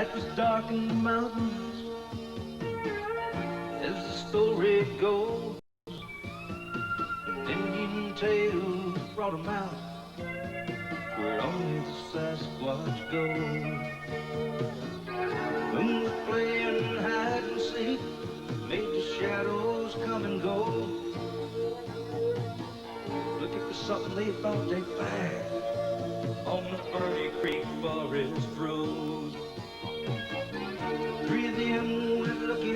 night was dark in the mountains, as the story goes. Indian tales brought 'em out where only the Sasquatch goes. When we're playing hide and seek, made the shadows come and go, looking for something they thought they'd find on the Ferny Creek forest road. Three of them went looking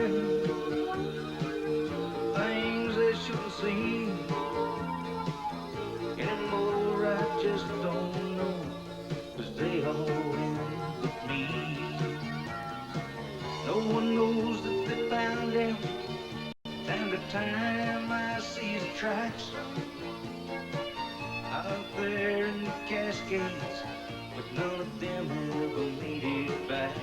things they shouldn't see. Anymore I just don't know, 'cause they all went with me. No one knows that they found him, and the time I see his tracks out there in the Cascades, but none of them ever made it back.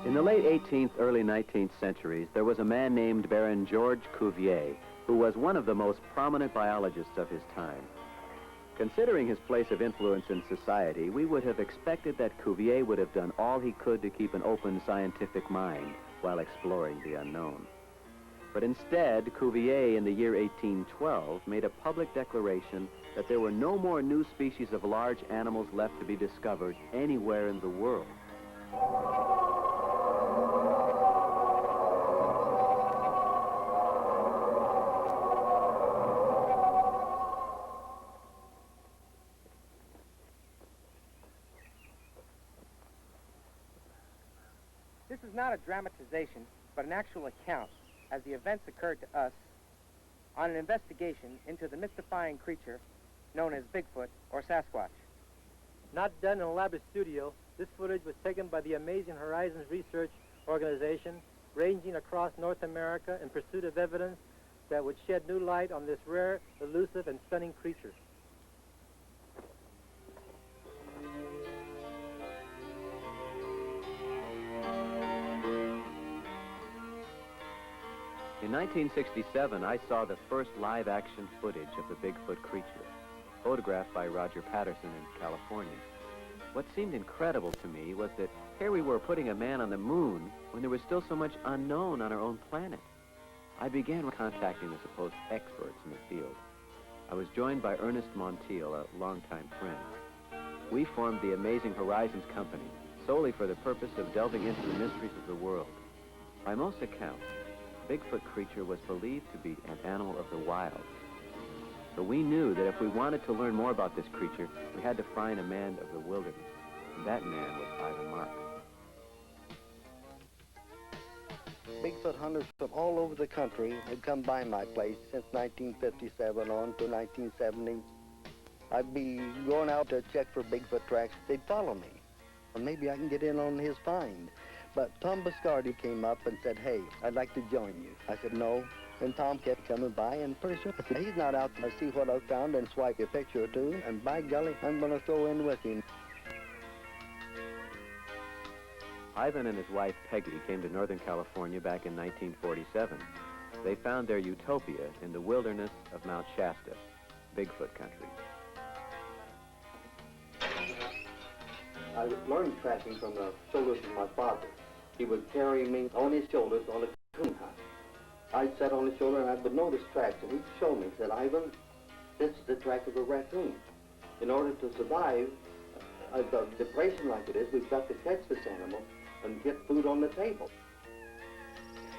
In the late 18th, early 19th centuries, there was a man named Baron George Cuvier, who was one of the most prominent biologists of his time. Considering his place of influence in society, we would have expected that Cuvier would have done all he could to keep an open scientific mind while exploring the unknown. But instead, Cuvier in the year 1812 made a public declaration that there were no more new species of large animals left to be discovered anywhere in the world. This is not a dramatization, but an actual account as the events occurred to us on an investigation into the mystifying creature known as Bigfoot or Sasquatch. Not done in a elaborate studio, this footage was taken by the Amazing Horizons Research Organization, ranging across North America in pursuit of evidence that would shed new light on this rare, elusive, and stunning creature. In 1967, I saw the first live-action footage of the Bigfoot creature, photographed by Roger Patterson in California. What seemed incredible to me was that here we were putting a man on the moon when there was still so much unknown on our own planet. I began contacting the supposed experts in the field. I was joined by Ernest Montiel, a longtime friend. We formed the Amazing Horizons Company solely for the purpose of delving into the mysteries of the world. By most accounts, the Bigfoot creature was believed to be an animal of the wild. So we knew that if we wanted to learn more about this creature, we had to find a man of the wilderness. And that man was Ivan Marx. Bigfoot hunters from all over the country had come by my place since 1957 on to 1970. I'd be going out to check for Bigfoot tracks. They'd follow me. Or maybe I can get in on his find. But Tom Biscardi came up and said, "Hey, I'd like to join you." I said, "No." And Tom kept coming by, and pretty soon I said, "He's not out to see what I found and swipe a picture or two, and by golly, I'm going to throw in with him." Ivan and his wife, Peggy, came to Northern California back in 1947. They found their utopia in the wilderness of Mount Shasta, Bigfoot country. I learned tracking from the shoulders of my father. He would carry me on his shoulders on a coon hunt. I'd sit on his shoulder and I would notice tracks, and he'd show me. He said, "Ivan, this is the track of a raccoon. In order to survive a depression like it is, we've got to catch this animal and get food on the table."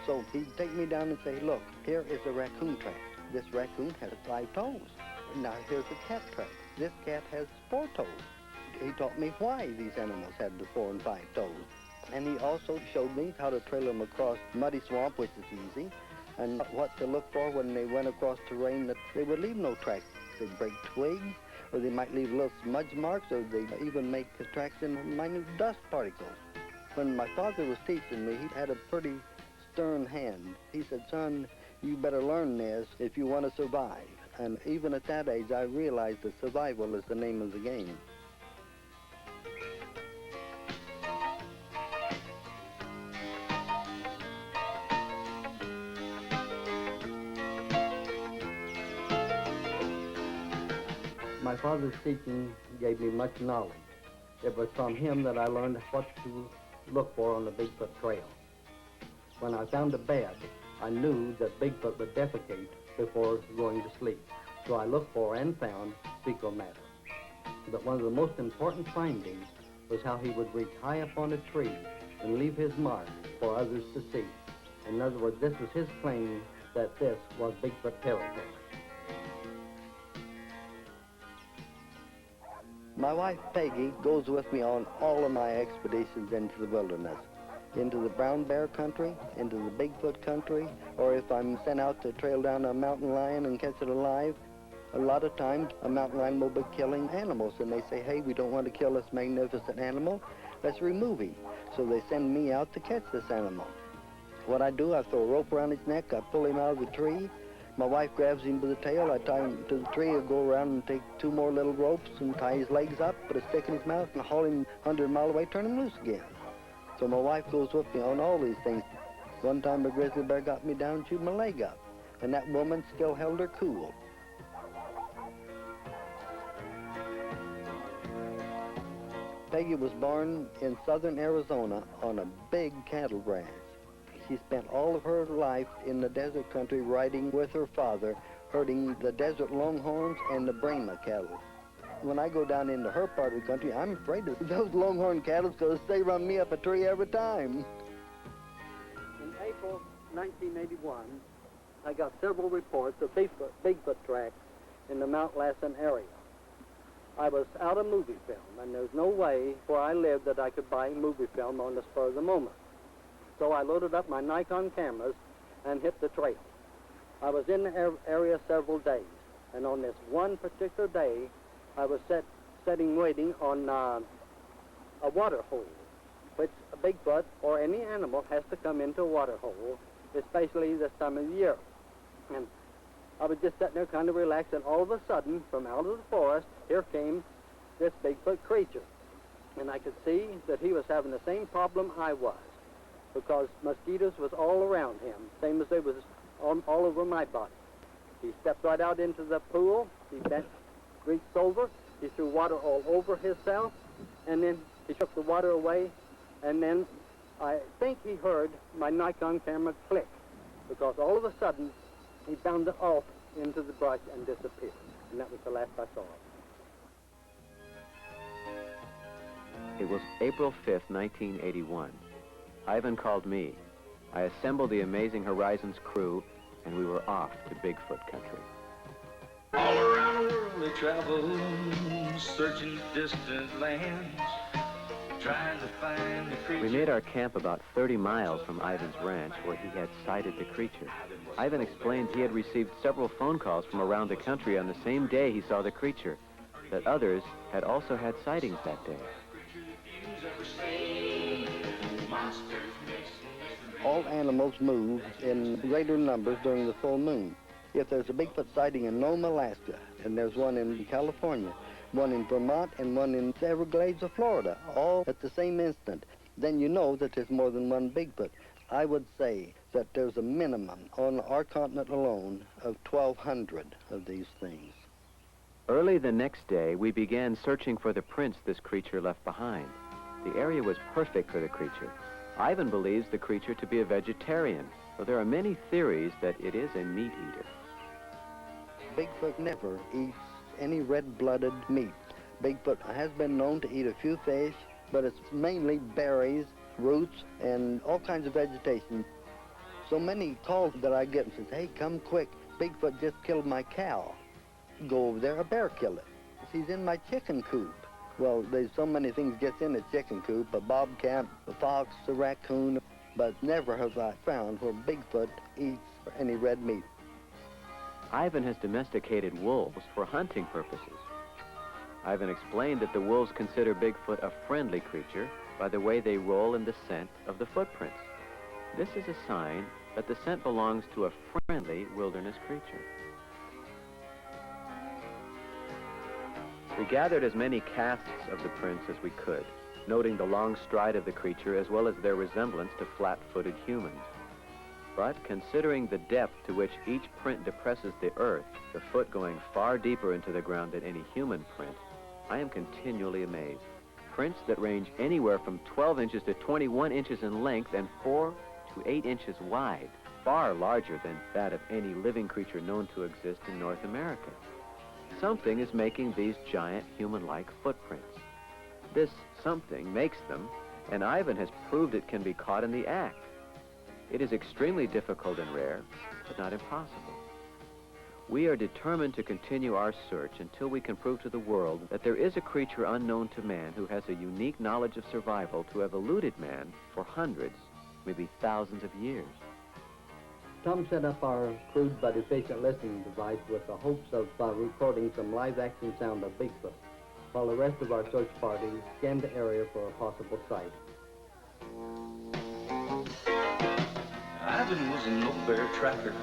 So he'd take me down and say, "Look, here is a raccoon track. This raccoon has 5 toes. Now here's a cat track. This cat has 4 toes." He taught me why these animals had the 4 and 5 toes. And he also showed me how to trail them across muddy swamp, which is easy, and what to look for when they went across terrain that they would leave no tracks. They'd break twigs, or they might leave little smudge marks, or they'd even make tracks in minute dust particles. When my father was teaching me, he had a pretty stern hand. He said, "Son, you better learn this if you want to survive." And even at that age, I realized that survival is the name of the game. My father's teaching gave me much knowledge. It was from him that I learned what to look for on the Bigfoot trail. When I found a bed, I knew that Bigfoot would defecate before going to sleep. So I looked for and found fecal matter. But one of the most important findings was how he would reach high up on a tree and leave his mark for others to see. In other words, this was his claim that this was Bigfoot territory. My wife, Peggy, goes with me on all of my expeditions into the wilderness, into the brown bear country, into the Bigfoot country, or if I'm sent out to trail down a mountain lion and catch it alive, a lot of times a mountain lion will be killing animals, and they say, hey, we don't want to kill this magnificent animal, let's remove him. So they send me out to catch this animal. What I do, I throw a rope around his neck, I pull him out of the tree. My wife grabs him by the tail, I tie him to the tree, I go around and take 2 more little ropes and tie his legs up, put a stick in his mouth and haul him 100 miles away, turn him loose again. So my wife goes with me on all these things. One time a grizzly bear got me down and chewed my leg up, and that woman still held her cool. Peggy was born in southern Arizona on a big cattle ranch. She spent all of her life in the desert country riding with her father, herding the desert longhorns and the Brahma cattle. When I go down into her part of the country, I'm afraid of those longhorn cattle because they run me up a tree every time. In April 1981, I got several reports of Bigfoot tracks in the Mount Lassen area. I was out of movie film, and there's no way where I lived that I could buy movie film on the spur of the moment. So I loaded up my Nikon cameras and hit the trail. I was in the area several days, and on this one particular day, I was waiting on a water hole, which a Bigfoot or any animal has to come into a water hole, especially this time of the year. And I was just sitting there kind of relaxed, and all of a sudden, from out of the forest, here came this Bigfoot creature. And I could see that he was having the same problem I was, because mosquitoes was all around him, same as they was all over my body. He stepped right out into the pool, he bent, reached over, he threw water all over himself, and then he shook the water away, and then I think he heard my Nikon camera click, because all of a sudden, he bounded off into the brush and disappeared. And that was the last I saw of him. It was April 5th, 1981. Ivan called me. I assembled the Amazing Horizons crew, and we were off to Bigfoot country. All around the world they travel, searching distant lands, trying to find the creature. We made our camp about 30 miles from Ivan's ranch, where he had sighted the creature. Ivan explained he had received several phone calls from around the country on the same day he saw the creature, that others had also had sightings that day. All animals move in greater numbers during the full moon. If there's a Bigfoot sighting in Nome, Alaska, and there's one in California, one in Vermont, and one in the Everglades of Florida, all at the same instant, then you know that there's more than one Bigfoot. I would say that there's a minimum on our continent alone of 1,200 of these things. Early the next day, we began searching for the prints this creature left behind. The area was perfect for the creature. Ivan believes the creature to be a vegetarian, though there are many theories that it is a meat eater. Bigfoot never eats any red-blooded meat. Bigfoot has been known to eat a few fish, but it's mainly berries, roots, and all kinds of vegetation. So many calls that I get and says, hey, come quick, Bigfoot just killed my cow. Go over there, a bear killed it. He's in my chicken coop. Well, there's so many things gets in a chicken coop, a bobcat, a fox, a raccoon, but never have I found where Bigfoot eats any red meat. Ivan has domesticated wolves for hunting purposes. Ivan explained that the wolves consider Bigfoot a friendly creature by the way they roll in the scent of the footprints. This is a sign that the scent belongs to a friendly wilderness creature. We gathered as many casts of the prints as we could, noting the long stride of the creature as well as their resemblance to flat-footed humans. But considering the depth to which each print depresses the earth, the foot going far deeper into the ground than any human print, I am continually amazed. Prints that range anywhere from 12 inches to 21 inches in length and 4 to 8 inches wide, far larger than that of any living creature known to exist in North America. Something is making these giant human-like footprints. This something makes them, and Ivan has proved it can be caught in the act. It is extremely difficult and rare, but not impossible. We are determined to continue our search until we can prove to the world that there is a creature unknown to man who has a unique knowledge of survival to have eluded man for hundreds, maybe thousands of years. Tom set up our crude but efficient listening device with the hopes of recording some live-action sound of Bigfoot, while the rest of our search party scanned the area for a possible site. Ivan was an old bear tracker.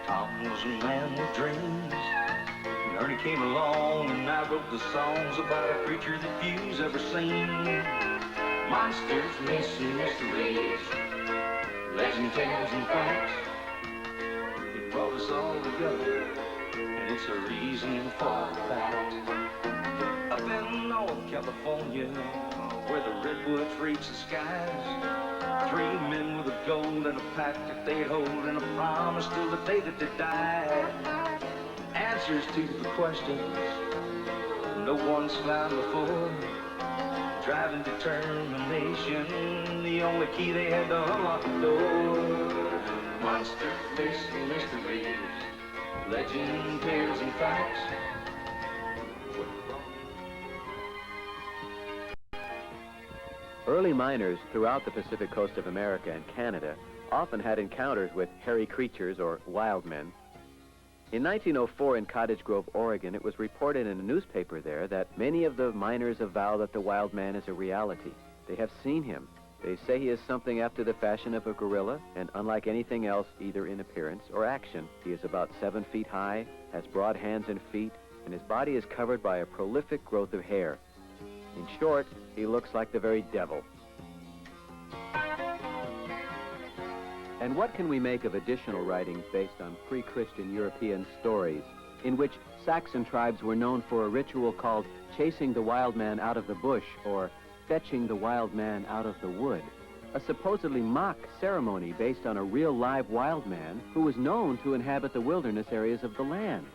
Tom was a man with dreams. And Ernie came along and I wrote the songs about a creature that few's ever seen. Monsters, myths, and mysteries, legend, tales, and facts. It brought us all together, and it's a reason for that. Up in North California, where the redwoods reach the skies, 3 men with a goal and a pact that they'd hold and a promise till the day that they died. Answers to the questions no one's found before. Driving determination, the only key they had to unlock the door. Monsters, myths, and mysteries, legend, tales, and facts. Early miners throughout the Pacific coast of America and Canada often had encounters with hairy creatures or wild men. In 1904 in Cottage Grove, Oregon, it was reported in a newspaper there that many of the miners avow that the wild man is a reality. They have seen him. They say he is something after the fashion of a gorilla, and unlike anything else, either in appearance or action. He is about 7 feet high, has broad hands and feet, and his body is covered by a prolific growth of hair. In short, he looks like the very devil. And what can we make of additional writings based on pre-Christian European stories, in which Saxon tribes were known for a ritual called chasing the wild man out of the bush or fetching the wild man out of the wood, a supposedly mock ceremony based on a real live wild man who was known to inhabit the wilderness areas of the land?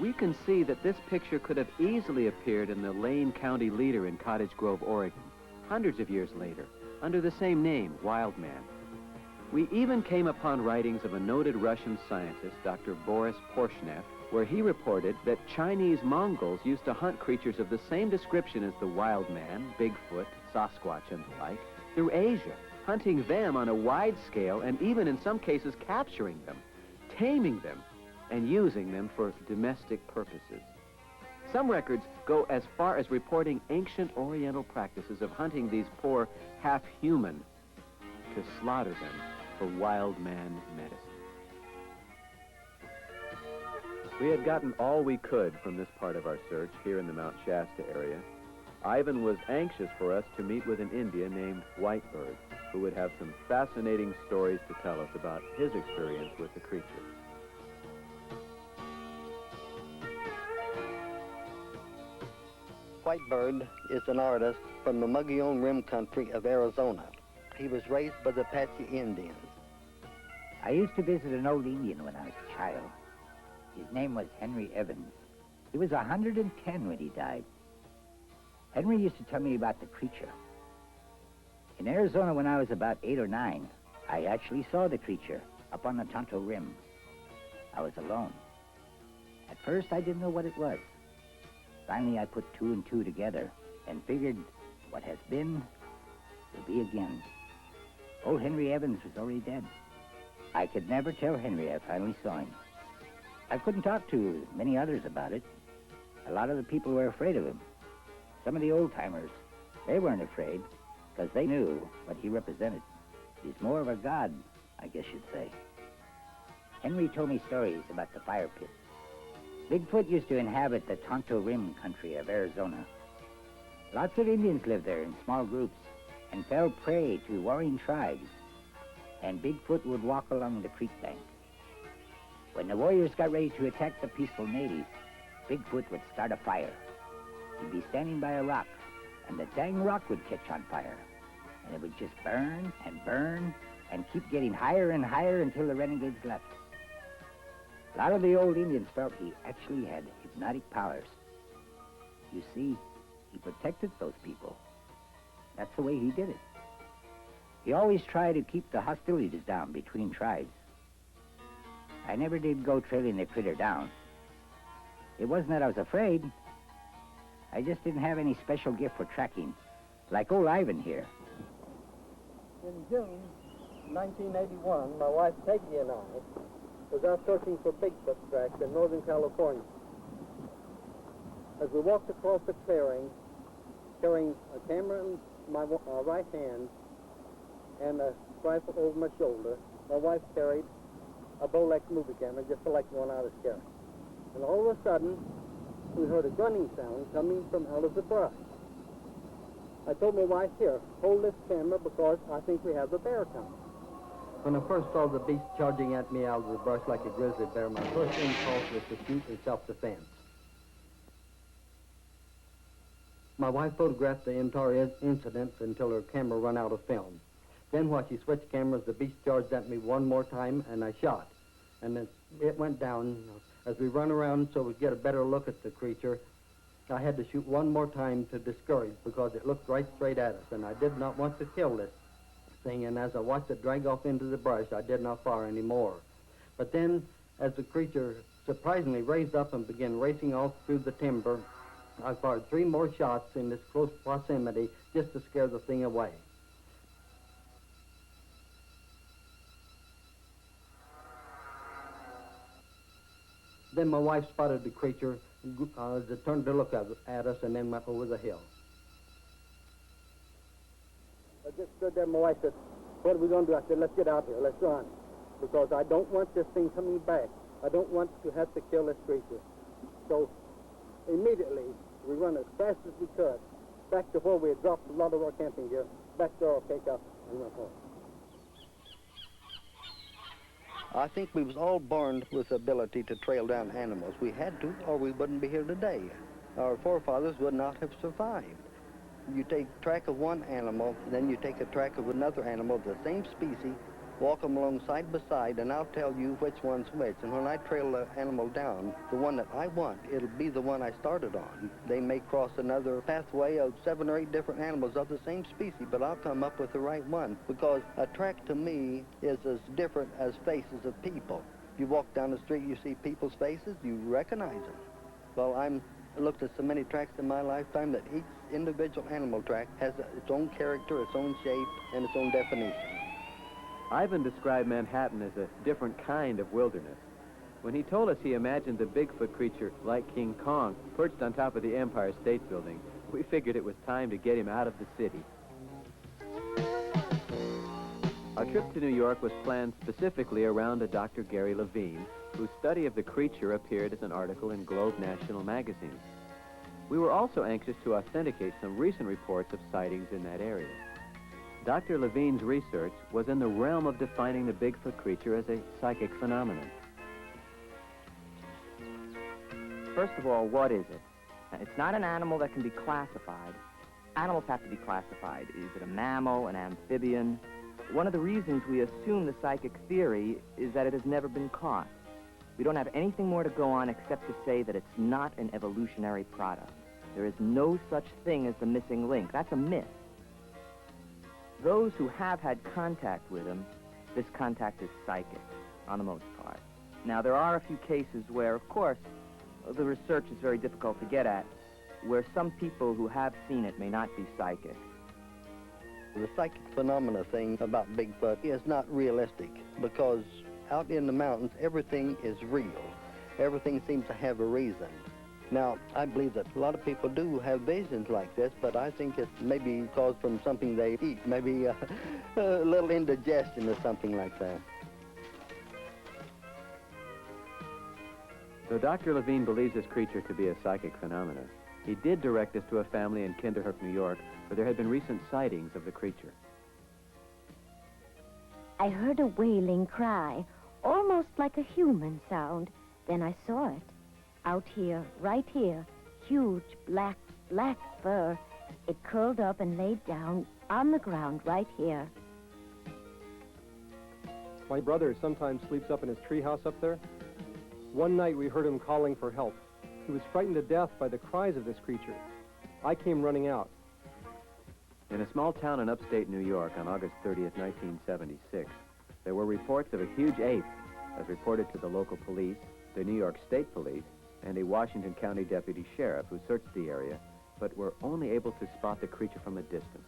We can see that this picture could have easily appeared in the Lane County Leader in Cottage Grove, Oregon, hundreds of years later, under the same name, Wild Man. We even came upon writings of a noted Russian scientist, Dr. Boris Porshnev, where he reported that Chinese Mongols used to hunt creatures of the same description as the wild man, Bigfoot, Sasquatch, and the like, through Asia, hunting them on a wide scale and even in some cases capturing them, taming them, and using them for domestic purposes. Some records go as far as reporting ancient Oriental practices of hunting these poor half-human to slaughter them for wild man medicine. We had gotten all we could from this part of our search here in the Mount Shasta area. Ivan was anxious for us to meet with an Indian named Whitebird, who would have some fascinating stories to tell us about his experience with the creature. Whitebird is an artist from the Mogollon Rim country of Arizona. He was raised by the Apache Indians. I used to visit an old Indian when I was a child. His name was Henry Evans. He was 110 when he died. Henry used to tell me about the creature. In Arizona when I was about 8 or 9, I actually saw the creature up on the Tonto Rim. I was alone. At first I didn't know what it was. Finally I put 2 and 2 together and figured what has been will be again. Old Henry Evans was already dead. I could never tell Henry I finally saw him. I couldn't talk to many others about it. A lot of the people were afraid of him. Some of the old-timers, they weren't afraid because they knew what he represented. He's more of a god, I guess you'd say. Henry told me stories about the fire pit. Bigfoot used to inhabit the Tonto Rim country of Arizona. Lots of Indians lived there in small groups and fell prey to warring tribes. and Bigfoot would walk along the creek bank. When the warriors got ready to attack the peaceful natives, Bigfoot would start a fire. He'd be standing by a rock, and the dang rock would catch on fire. And it would just burn and burn and keep getting higher and higher until the renegades left. A lot of the old Indians felt he actually had hypnotic powers. You see, he protected those people. That's the way he did it. He always tried to keep the hostilities down between tribes. I never did go trailing the critter down. It wasn't that I was afraid. I just didn't have any special gift for tracking, like old Ivan here. In June 1981, my wife Peggy and I was out searching for Bigfoot tracks in Northern California. As we walked across the clearing, carrying a camera in my right hand and a rifle over my shoulder, my wife carried a Bolex movie camera, just selecting one I was carrying. And all of a sudden, we heard a grunting sound coming from out of the brush. I told my wife, here, hold this camera because I think we have a bear coming. When I first saw the beast charging at me out of the brush like a grizzly bear, my first impulse was to shoot in self-defense. My wife photographed the entire incident until her camera ran out of film. Then while she switched cameras, the beast charged at me one more time, and I shot. And then it went down. As we run around so we get a better look at the creature, I had to shoot one more time to discourage because it looked right straight at us, and I did not want to kill this thing. And as I watched it drag off into the brush, I did not fire anymore. But then, as the creature surprisingly raised up and began racing off through the timber, I fired 3 more shots in this close proximity just to scare the thing away. Then my wife spotted the creature as it turned to look at us and then went over the hill. I just stood there and my wife said, what are we going to do? I said, let's get out here, let's run. Because I don't want this thing coming back. I don't want to have to kill this creature. So immediately we run as fast as we could back to where we had dropped a lot of our camping gear, back to our pickup and went home. I think we was all born with the ability to trail down animals. We had to, or we wouldn't be here today. Our forefathers would not have survived. You take track of one animal, then you take a track of another animal of the same species, walk them along side by side, and I'll tell you which one's which. And when I trail the animal down, the one that I want, it'll be the one I started on. They may cross another pathway of 7 or 8 different animals of the same species, but I'll come up with the right one, because a track to me is as different as faces of people. If you walk down the street, you see people's faces, you recognize them. Well, I looked at so many tracks in my lifetime that each individual animal track has its own character, its own shape, and its own definition. Ivan described Manhattan as a different kind of wilderness. When he told us he imagined the Bigfoot creature like King Kong perched on top of the Empire State Building, we figured it was time to get him out of the city. Our trip to New York was planned specifically around a Dr. Gary Levine, whose study of the creature appeared as an article in Globe National magazine. We were also anxious to authenticate some recent reports of sightings in that area. Dr. Levine's research was in the realm of defining the Bigfoot creature as a psychic phenomenon. First of all, what is it? It's not an animal that can be classified. Animals have to be classified. Is it a mammal, an amphibian? One of the reasons we assume the psychic theory is that it has never been caught. We don't have anything more to go on except to say that it's not an evolutionary product. There is no such thing as the missing link. That's a myth. Those who have had contact with him, this contact is psychic, on the most part. Now, there are a few cases where, of course, the research is very difficult to get at, where some people who have seen it may not be psychic. The psychic phenomena thing about Bigfoot is not realistic, because out in the mountains, everything is real. Everything seems to have a reason. Now, I believe that a lot of people do have visions like this, but I think it's maybe caused from something they eat, maybe a little indigestion or something like that. Though Dr. Levine believes this creature to be a psychic phenomenon, he did direct us to a family in Kinderhook, New York, where there had been recent sightings of the creature. I heard a wailing cry, almost like a human sound. Then I saw it. Out here, right here, huge black fur. It curled up and laid down on the ground right here. My brother sometimes sleeps up in his treehouse up there. One night we heard him calling for help. He was frightened to death by the cries of this creature. I came running out. In a small town in upstate New York on August 30th, 1976, there were reports of a huge ape, as reported to the local police, the New York State Police, and a Washington County deputy sheriff who searched the area, but were only able to spot the creature from a distance.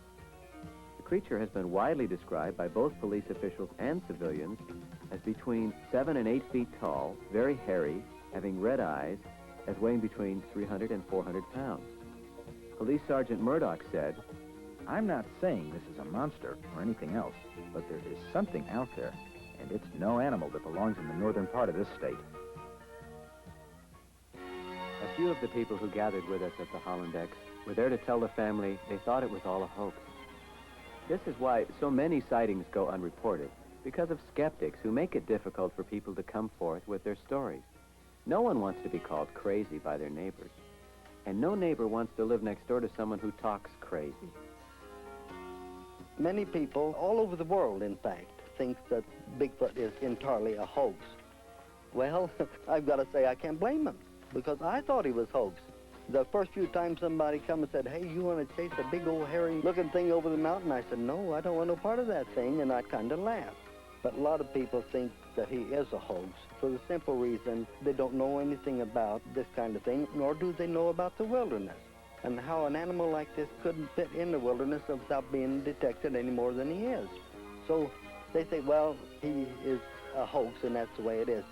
The creature has been widely described by both police officials and civilians as between 7 and 8 feet tall, very hairy, having red eyes, as weighing between 300 and 400 pounds. Police Sergeant Murdoch said, "I'm not saying this is a monster or anything else, but there is something out there, and it's no animal that belongs in the northern part of this state." A few of the people who gathered with us at the Hollandex were there to tell the family they thought it was all a hoax. This is why so many sightings go unreported, because of skeptics who make it difficult for people to come forth with their stories. No one wants to be called crazy by their neighbors, and no neighbor wants to live next door to someone who talks crazy. Many people all over the world, in fact, think that Bigfoot is entirely a hoax. Well, I've got to say I can't blame them, because I thought he was hoax. The first few times somebody come and said, "Hey, you want to chase a big old hairy-looking thing over the mountain?" I said, "No, I don't want no part of that thing," and I kind of laughed. But a lot of people think that he is a hoax for the simple reason they don't know anything about this kind of thing, nor do they know about the wilderness, and how an animal like this couldn't fit in the wilderness without being detected any more than he is. So they say, well, he is a hoax, and that's the way it is.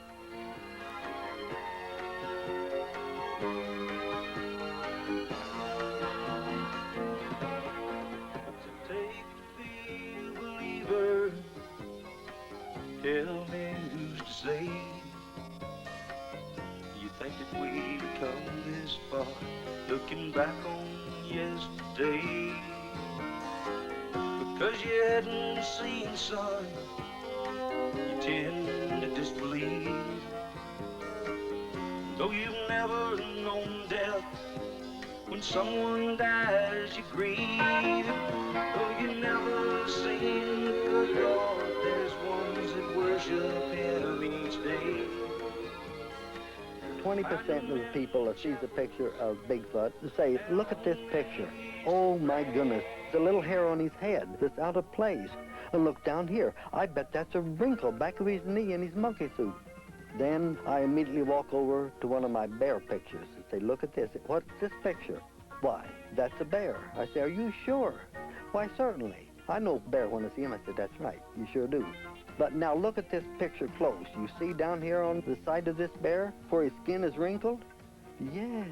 Tell me who's to say. Do you think that we've come this far, looking back on yesterday? Because you hadn't seen sun, you tend to disbelieve. Though you've never known death, when someone dies you grieve. Though you've never seen the good Lord, there's ones that worship him each day. 20% of the people that sees a picture of Bigfoot say, "Look at this picture. Oh my goodness, the little hair on his head that's out of place. And look down here. I bet that's a wrinkle back of his knee in his monkey suit." Then I immediately walk over to one of my bear pictures and say, "Look at this. What's this picture?" "Why, that's a bear." I say, "Are you sure?" "Why, certainly. I know bear when I see him." I said, "That's right. You sure do. But now look at this picture close. You see down here on the side of this bear where his skin is wrinkled?" "Yes.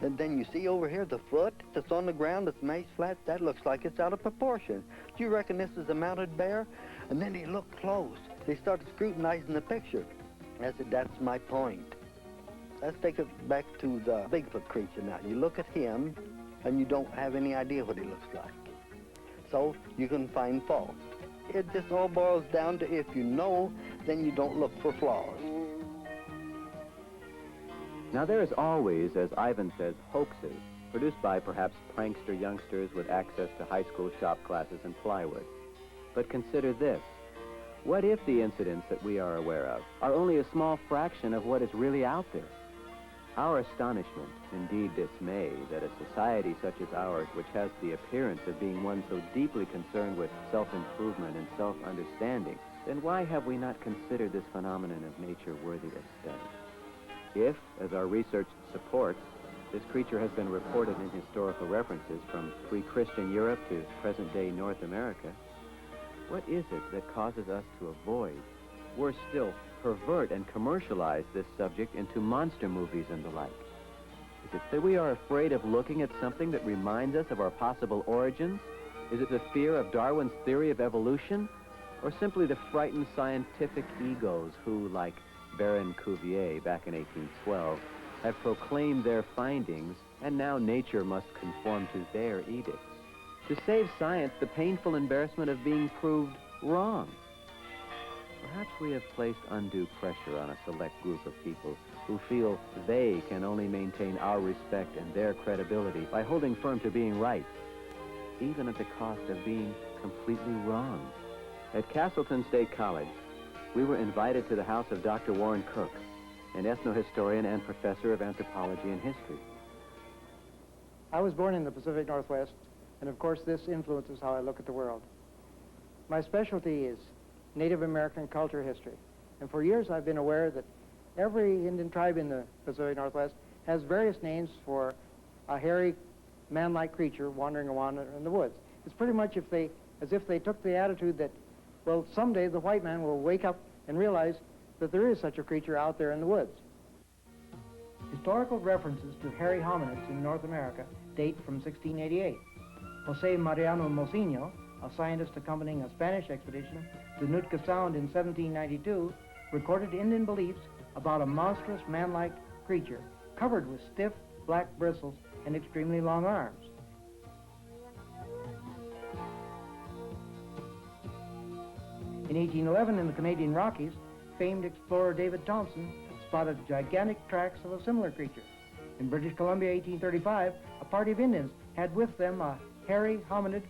And then you see over here the foot that's on the ground that's smashed flat? That looks like it's out of proportion. Do you reckon this is a mounted bear?" And then they look close. They started scrutinizing the picture. I said, "That's my point." Let's take it back to the Bigfoot creature now. You look at him, and you don't have any idea what he looks like. So you can find fault. It just all boils down to if you know, then you don't look for flaws. Now there is always, as Ivan says, hoaxes, produced by perhaps prankster youngsters with access to high school shop classes and plywood. But consider this. What if the incidents that we are aware of are only a small fraction of what is really out there? Our astonishment, indeed dismay, that a society such as ours, which has the appearance of being one so deeply concerned with self-improvement and self-understanding, then why have we not considered this phenomenon of nature worthy of study? If, as our research supports, this creature has been reported in historical references from pre-Christian Europe to present-day North America, what is it that causes us to avoid, worse still, pervert and commercialize this subject into monster movies and the like? Is it that we are afraid of looking at something that reminds us of our possible origins? Is it the fear of Darwin's theory of evolution? Or simply the frightened scientific egos who, like Baron Cuvier back in 1812, have proclaimed their findings, and now nature must conform to their edicts? To save science the painful embarrassment of being proved wrong. Perhaps we have placed undue pressure on a select group of people who feel they can only maintain our respect and their credibility by holding firm to being right, even at the cost of being completely wrong. At Castleton State College, we were invited to the house of Dr. Warren Cook, an ethnohistorian and professor of anthropology and history. I was born in the Pacific Northwest, and of course this influences how I look at the world. My specialty is Native American culture history, and for years I've been aware that every Indian tribe in the Pacific Northwest has various names for a hairy, man-like creature wandering around in the woods. It's pretty much as if they took the attitude that, well, someday the white man will wake up and realize that there is such a creature out there in the woods. Historical references to hairy hominids in North America date from 1688. Jose Mariano Mocinho, a scientist accompanying a Spanish expedition to Nootka Sound in 1792, recorded Indian beliefs about a monstrous man-like creature covered with stiff black bristles and extremely long arms. In 1811, in the Canadian Rockies, famed explorer David Thompson spotted gigantic tracks of a similar creature. In British Columbia, 1835, a party of Indians had with them a hairy hominid,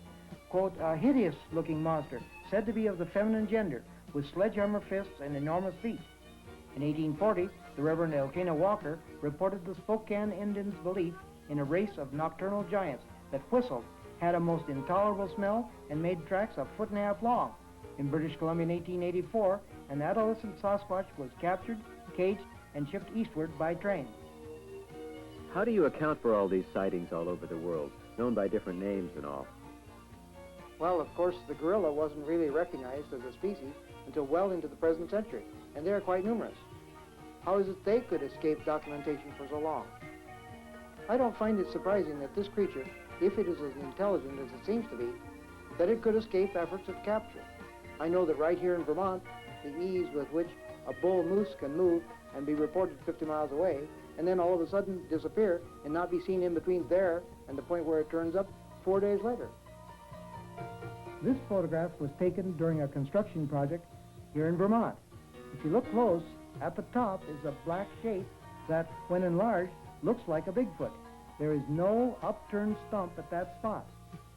quote, a hideous-looking monster, said to be of the feminine gender, with sledgehammer fists and enormous feet. In 1840, the Reverend Elkanah Walker reported the Spokane Indians' belief in a race of nocturnal giants that whistled, had a most intolerable smell, and made tracks a foot and a half long. In British Columbia in 1884, an adolescent Sasquatch was captured, caged, and shipped eastward by train. How do you account for all these sightings all over the world, known by different names and all? Well, of course, the gorilla wasn't really recognized as a species until well into the present century, and they are quite numerous. How is it they could escape documentation for so long? I don't find it surprising that this creature, if it is as intelligent as it seems to be, that it could escape efforts at capture. I know that right here in Vermont, the ease with which a bull moose can move and be reported 50 miles away, and then all of a sudden disappear and not be seen in between there and the point where it turns up 4 days later. This photograph was taken during a construction project here in Vermont. If you look close, at the top is a black shape that, when enlarged, looks like a Bigfoot. There is no upturned stump at that spot.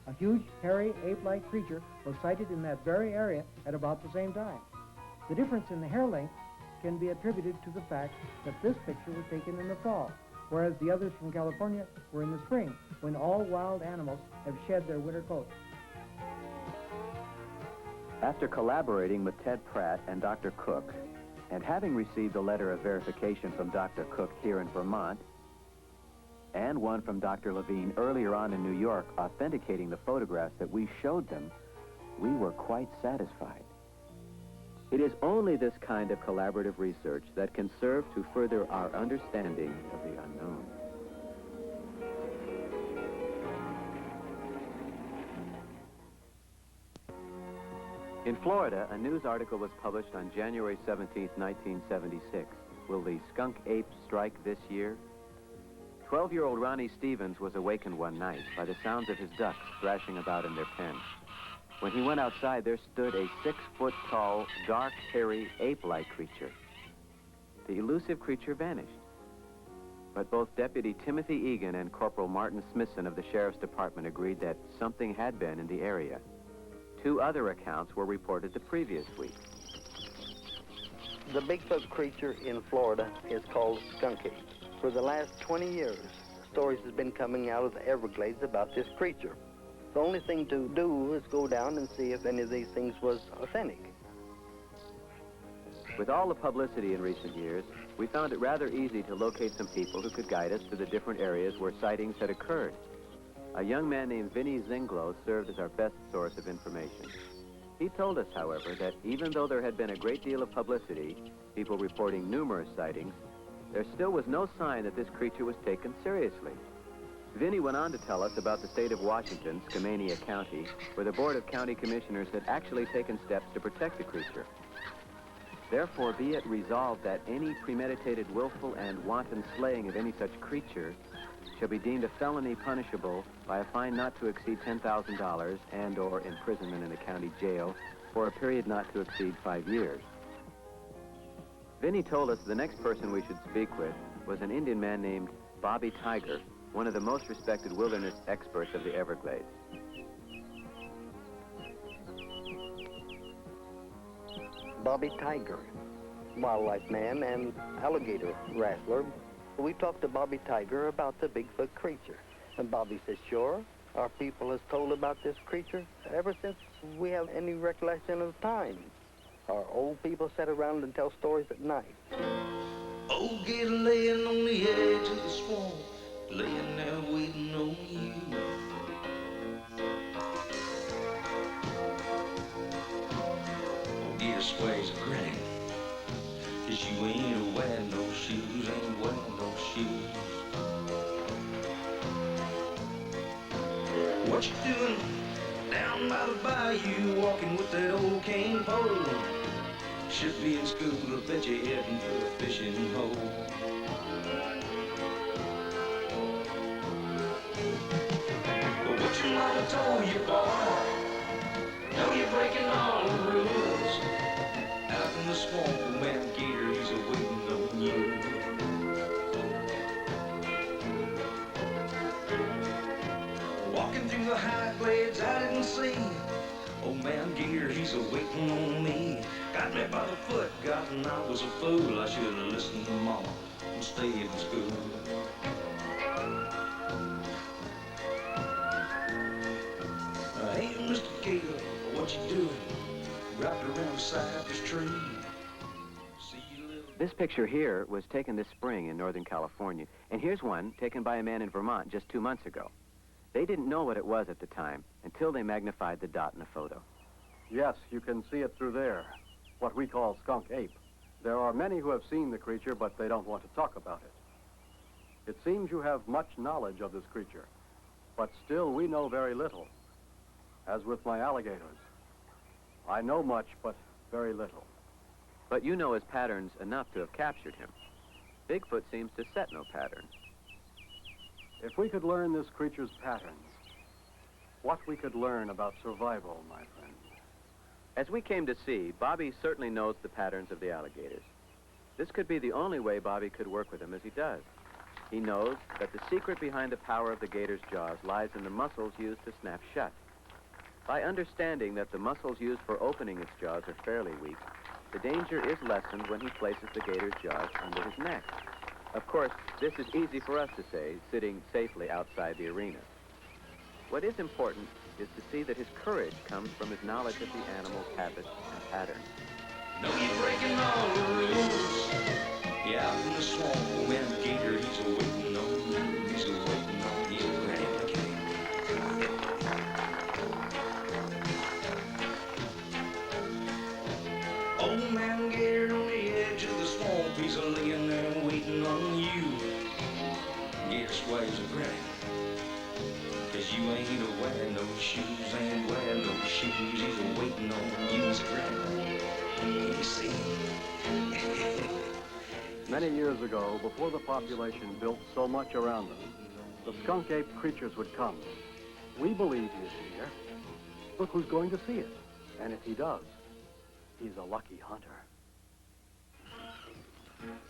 A huge, hairy, ape-like creature was sighted in that very area at about the same time. The difference in the hair length can be attributed to the fact that this picture was taken in the fall, whereas the others from California were in the spring, when all wild animals have shed their winter coats. After collaborating with Ted Pratt and Dr. Cook, and having received a letter of verification from Dr. Cook here in Vermont, and one from Dr. Levine earlier on in New York authenticating the photographs that we showed them, we were quite satisfied. It is only this kind of collaborative research that can serve to further our understanding of the unknown. In Florida, a news article was published on January 17, 1976. Will the skunk ape strike this year? 12-year-old Ronnie Stevens was awakened one night by the sounds of his ducks thrashing about in their pen. When he went outside, there stood a 6-foot-tall, dark, hairy, ape-like creature. The elusive creature vanished. But both Deputy Timothy Egan and Corporal Martin Smithson of the Sheriff's Department agreed that something had been in the area. 2 other accounts were reported the previous week. The Bigfoot creature in Florida is called skunk ape. For the last 20 years, stories have been coming out of the Everglades about this creature. The only thing to do is go down and see if any of these things was authentic. With all the publicity in recent years, we found it rather easy to locate some people who could guide us to the different areas where sightings had occurred. A young man named Vinny Zinglo served as our best source of information. He told us, however, that even though there had been a great deal of publicity, people reporting numerous sightings, there still was no sign that this creature was taken seriously. Vinny went on to tell us about the state of Washington, Skamania County, where the Board of County Commissioners had actually taken steps to protect the creature. Therefore, be it resolved that any premeditated, willful, and wanton slaying of any such creature shall be deemed a felony punishable by a fine not to exceed $10,000 and/or imprisonment in the county jail for a period not to exceed 5 years. Vinny told us the next person we should speak with was an Indian man named Bobby Tiger, one of the most respected wilderness experts of the Everglades. Bobby Tiger, wildlife man and alligator wrestler. We talked to Bobby Tiger about the Bigfoot creature. And Bobby says, sure, our people has told about this creature ever since we have any recollection of time. Our old people sat around and tell stories at night. Oh, get laying on the edge of the swamp, laying there waiting on you. Oh, dear sways a granny, 'cause you ain't wearing no shoes, ain't wearing no shoes. What you doing down by the bayou, walking with that old cane pole? Should be in school, I bet you're heading for a fishing hole. But what your mama told you, boy, know you're breaking all the rules. Out in the swamp, the man gator, he's a-waiting on you. Walking through the high glades I didn't see. Old man gator, he's a-waiting on me. Got me by the foot, gotten I was a fool. I should have listened to mama and stayed in school. Hey, Mr. Gator, what you doing? Wrapped around the cypress tree. This picture here was taken this spring in Northern California, and here's one taken by a man in Vermont just 2 months ago. They didn't know what it was at the time until they magnified the dot in the photo. Yes, you can see it through there, what we call skunk ape. There are many who have seen the creature, but they don't want to talk about it. It seems you have much knowledge of this creature, but still we know very little. As with my alligators, I know much, but very little. But you know his patterns enough to have captured him. Bigfoot seems to set no pattern. If we could learn this creature's patterns, what we could learn about survival, my friend. As we came to see, Bobby certainly knows the patterns of the alligators. This could be the only way Bobby could work with them as he does. He knows that the secret behind the power of the gator's jaws lies in the muscles used to snap shut. By understanding that the muscles used for opening its jaws are fairly weak, the danger is lessened when he places the gator's jaws under his neck. Of course, this is easy for us to say, sitting safely outside the arena. What is important is to see that his courage comes from his knowledge of the animal's habits and patterns. Know you're breaking all the rules. Yeah, out in the swamp, when the gator, he's a-waiting on you. He's a-waiting on you. Old man gator on the edge of the swamp, he's a-laying there waiting on you. Gator sways a granny, 'cause you ain't a-wearing no shoes, ain't wearing no shoes. He's a-waiting on you, he's a granny. Can you see? Many years ago, before the population built so much around them, the skunk ape creatures would come. We believe he is here. Look who's going to see it. And if he does, he's a lucky hunter.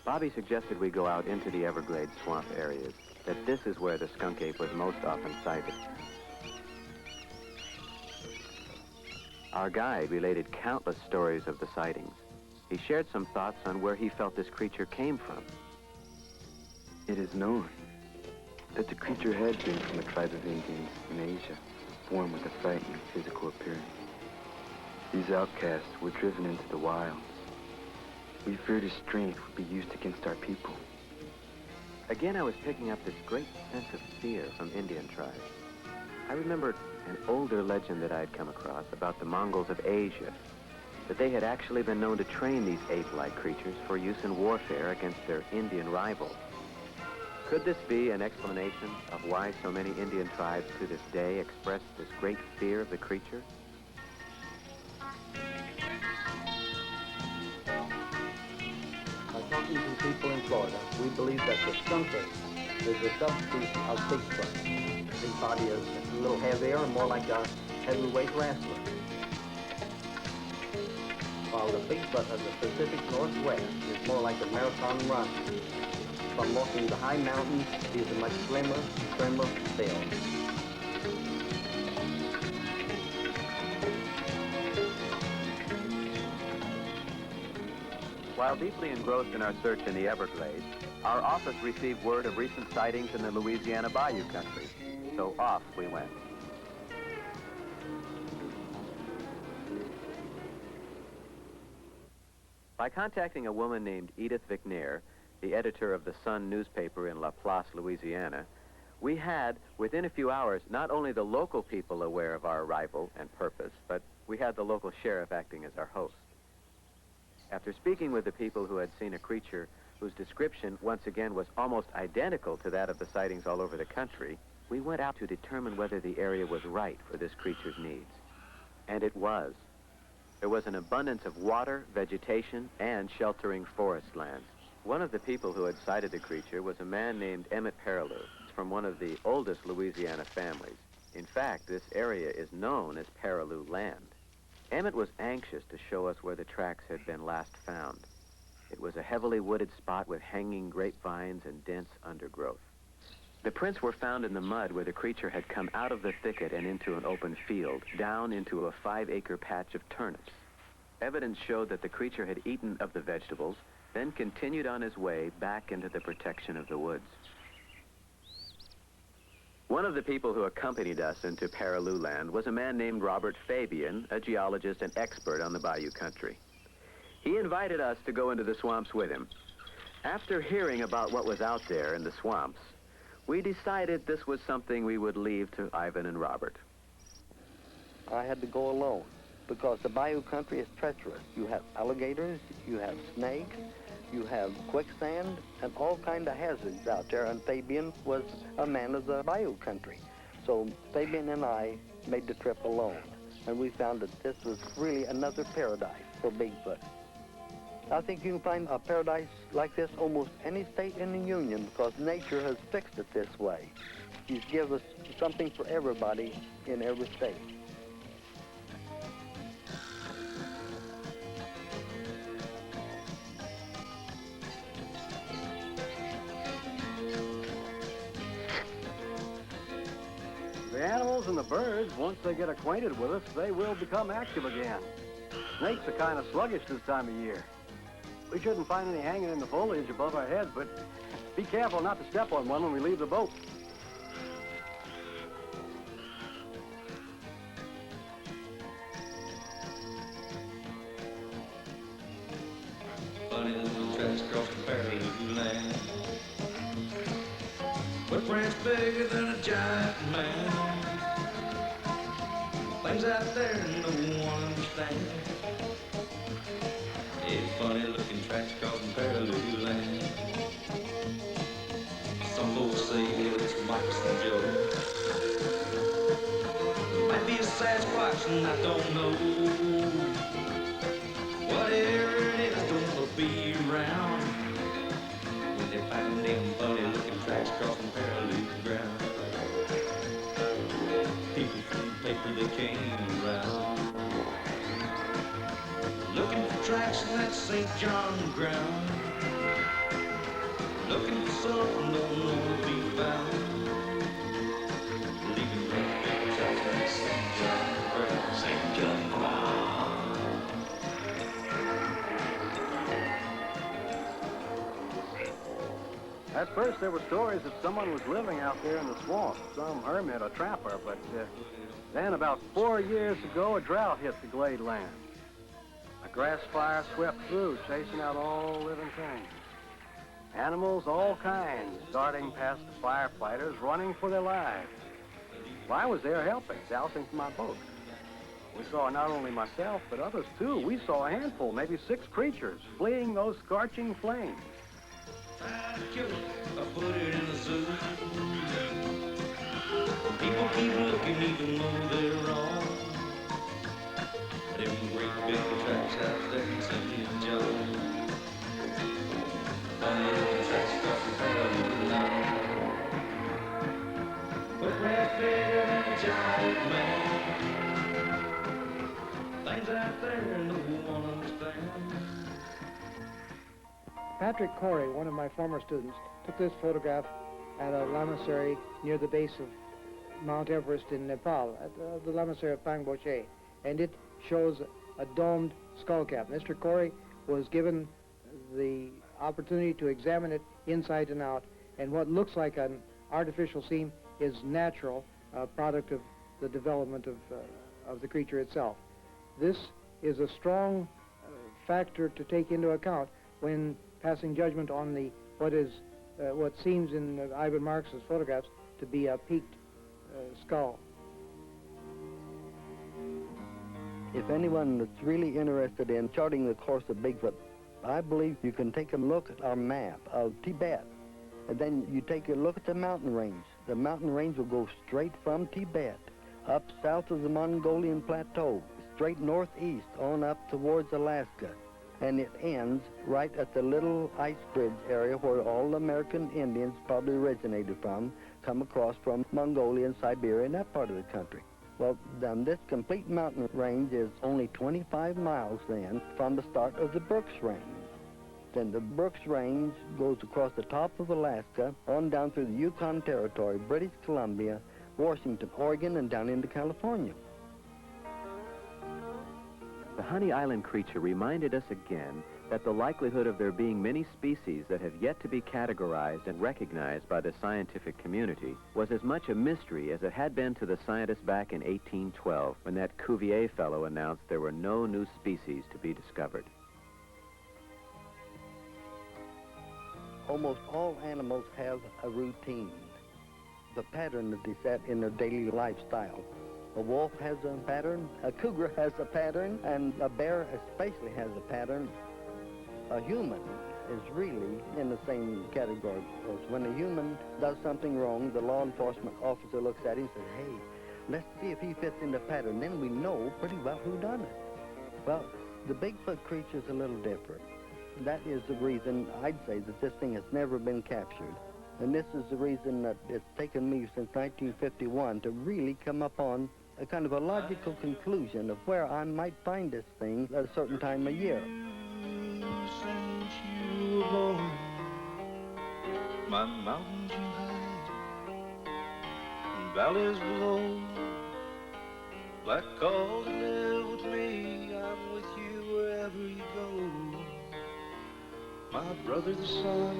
Bobby suggested we go out into the Everglades swamp areas, that this is where the skunk ape was most often sighted. Our guide related countless stories of the sightings. He shared some thoughts on where he felt this creature came from. It is known that the creature had been from a tribe of Indians in Asia, born with a frightening physical appearance. These outcasts were driven into the wilds. We feared his strength would be used against our people. Again, I was picking up this great sense of fear from Indian tribes. I remembered an older legend that I had come across about the Mongols of Asia, that they had actually been known to train these ape-like creatures for use in warfare against their Indian rivals. Could this be an explanation of why so many Indian tribes to this day express this great fear of the creature? By talking to people in Florida, we believe that the skunk ape is a subspecies of Bigfoot. His body is a little heavier and more like a heavyweight wrestler. while the Bigfoot of the Pacific Northwest is more like a marathon run. From walking the high mountains, he is much slimmer, trimmer still. While deeply engrossed in our search in the Everglades, our office received word of recent sightings in the Louisiana Bayou country. So off we went. By contacting a woman named Edith Vicnier, the editor of the Sun newspaper in La Place, Louisiana, we had, within a few hours, not only the local people aware of our arrival and purpose, but we had the local sheriff acting as our host. After speaking with the people who had seen a creature whose description, once again, was almost identical to that of the sightings all over the country, we went out to determine whether the area was right for this creature's needs. And it was. There was an abundance of water, vegetation, and sheltering forest lands. One of the people who had sighted the creature was a man named Emmett Perilou, from one of the oldest Louisiana families. In fact, this area is known as Perilou Land. Emmett was anxious to show us where the tracks had been last found. It was a heavily wooded spot with hanging grapevines and dense undergrowth. The prints were found in the mud where the creature had come out of the thicket and into an open field, down into a 5-acre patch of turnips. Evidence showed that the creature had eaten of the vegetables, then continued on his way back into the protection of the woods. One of the people who accompanied us into Perilou Land was a man named Robert Fabian, a geologist and expert on the Bayou country. He invited us to go into the swamps with him. After hearing about what was out there in the swamps, we decided this was something we would leave to Ivan and Robert. I had to go alone because the Bayou country is treacherous. You have alligators, you have snakes, you have quicksand, and all kind of hazards out there, and Fabian was a man of the Bayou country. So Fabian and I made the trip alone, and we found that this was really another paradise for Bigfoot. I think you can find a paradise like this almost any state in the Union because nature has fixed it this way. He's given us something for everybody in every state. The animals and the birds, once they get acquainted with us, they will become active again. Snakes are kind of sluggish this time of year. We shouldn't find any hanging in the foliage above our heads, but be careful not to step on one when we leave the boat. Funny little tracks across the Perilou Land. Footprints bigger than a giant man. Things out there no one understands. Yeah, funny looking tracks crossing Perilou Land. Some folks say it's Marx and Joe. Might be a Sasquatch and I don't know. Whatever it is, don't be around when they find them funny looking tracks crossing Perilou ground. People from the paper they came around looking for tracks in that St. John ground. Looking for something don't know to be found. Leaving that big tracks in that St. John ground. St. John ground. At first, there were stories that someone was living out there in the swamp, some hermit or trapper, but then about 4 years ago, a drought hit the glade land. A grass fire swept through, chasing out all living things. Animals, all kinds, darting past the firefighters, running for their lives. Well, I was there helping, dousing from my boat. We saw not only myself, but others too. We saw a handful, maybe 6 creatures, fleeing those scorching flames. Try to kill it or put it in the zoo. People keep looking even though they're wrong. Them great big tracks out there in St. John. Funny little tracks crossing Perilou Land. Footprints bigger than a giant man. Lands out there no one understands. Patrick Corey, one of my former students, took this photograph at a lamasery near the base of Mount Everest in Nepal, at the lamasery of Pangboche, and it shows a domed skull cap. Mr. Corey was given the opportunity to examine it inside and out, and what looks like an artificial scene is natural, product of the development of the creature itself. This is a strong factor to take into account when passing judgment on what seems in Ivan Marx's photographs to be a peaked skull. If anyone that's really interested in charting the course of Bigfoot, I believe you can take a look at our map of Tibet, and then you take a look at the mountain range. The mountain range will go straight from Tibet up south of the Mongolian plateau, straight northeast on up towards Alaska, and it ends right at the little ice bridge area where all the American Indians probably originated from, come across from Mongolia and Siberia and that part of the country. Well, then this complete mountain range is only 25 miles then from the start of the Brooks Range. Then the Brooks Range goes across the top of Alaska, on down through the Yukon Territory, British Columbia, Washington, Oregon, and down into California. The Honey Island creature reminded us again that the likelihood of there being many species that have yet to be categorized and recognized by the scientific community was as much a mystery as it had been to the scientists back in 1812 when that Cuvier fellow announced there were no new species to be discovered. Almost all animals have a routine, the pattern that they set in their daily lifestyle. A wolf has a pattern, a cougar has a pattern, and a bear especially has a pattern. A human is really in the same category, because when a human does something wrong, the law enforcement officer looks at him and says, hey, let's see if he fits in the pattern. Then we know pretty well who done it. Well, the Bigfoot creature is a little different. That is the reason I'd say that this thing has never been captured. And this is the reason that it's taken me since 1951 to really come upon a kind of a logical conclusion of where I might find this thing at a certain time of year. Since you were born, my mountains are high and valleys below. Like all that live with me, I'm with you wherever you go. My brother the sun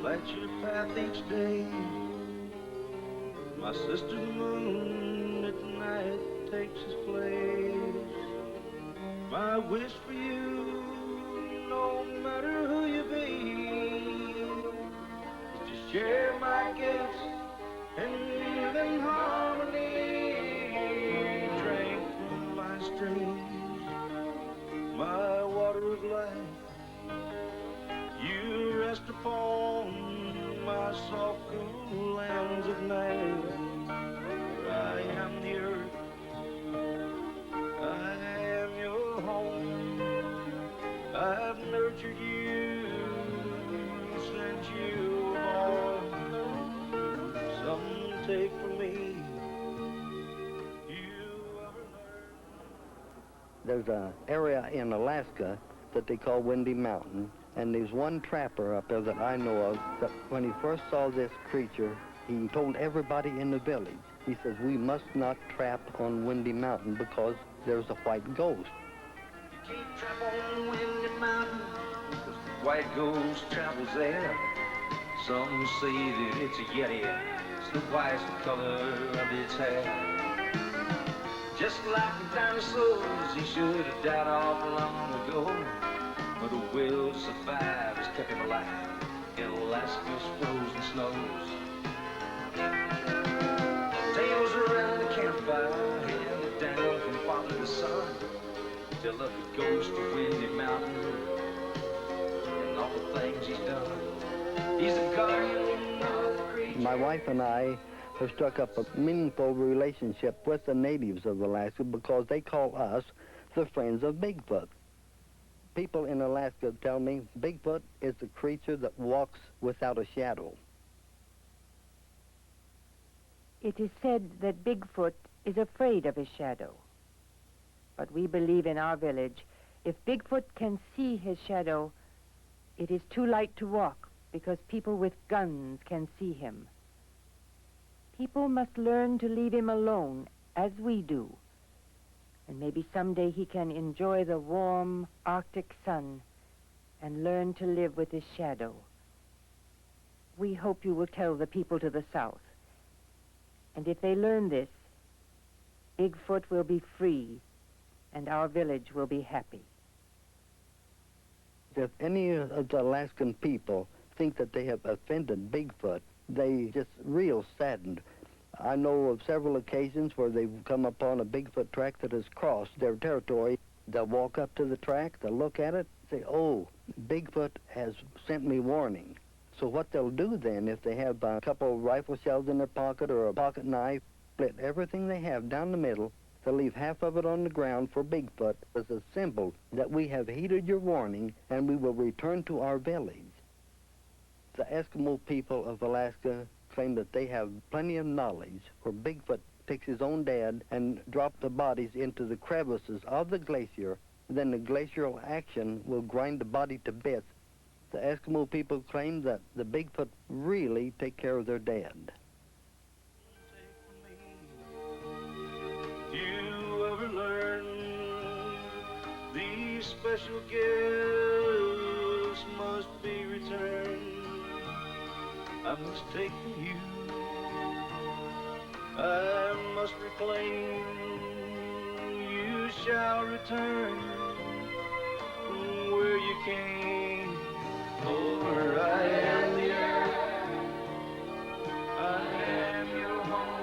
lights your path each day. My sister the moon at night takes his place. My wish for you, no matter who you be, is to share my gifts and live in harmony. Drink from my streams, my water of life. You rest upon my soft, cool lands of night. I am the earth, I am your home. I've nurtured you since you were born. Some take from me, you ever learn. There's an area in Alaska that they call Windy Mountain, and there's one trapper up there that I know of that when he first saw this creature, he told everybody in the village, he says, we must not trap on Windy Mountain because there's a white ghost. Can't trap on Windy Mountain, 'cause the white ghost travels there. Some say that it's a Yeti, Snow White's the color of its hair. Just like the dinosaurs, he should have died off long ago. But the will to survive has kept him alive in Alaska's frozen snows. Tales around the campfire, handed down from father to son. Tell of the ghost of Windy Mountain and all the things he's done. He's the guardian of the creature. My wife and I have struck up a meaningful relationship with the natives of Alaska because they call us the friends of Bigfoot. People in Alaska tell me Bigfoot is the creature that walks without a shadow. It is said that Bigfoot is afraid of his shadow. But we believe in our village, if Bigfoot can see his shadow, it is too light to walk because people with guns can see him. People must learn to leave him alone, as we do. And maybe someday he can enjoy the warm Arctic sun and learn to live with his shadow. We hope you will tell the people to the south. And if they learn this, Bigfoot will be free and our village will be happy. If any of the Alaskan people think that they have offended Bigfoot, they just real saddened. I know of several occasions where they've come upon a Bigfoot track that has crossed their territory. They'll walk up to the track, they'll look at it, say, oh, Bigfoot has sent me warning. So what they'll do then, if they have a couple of rifle shells in their pocket or a pocket knife, split everything they have down the middle, they'll leave half of it on the ground for Bigfoot as a symbol that we have heeded your warning and we will return to our village. The Eskimo people of Alaska claim that they have plenty of knowledge where Bigfoot takes his own dad and drops the bodies into the crevices of the glacier. Then the glacial action will grind the body to bits. The Eskimo people claim that the Bigfoot really take care of their dead. You ever learn these special gifts must be returned? I must take from you, I must reclaim, you shall return where you came, for I am the earth, I am your home.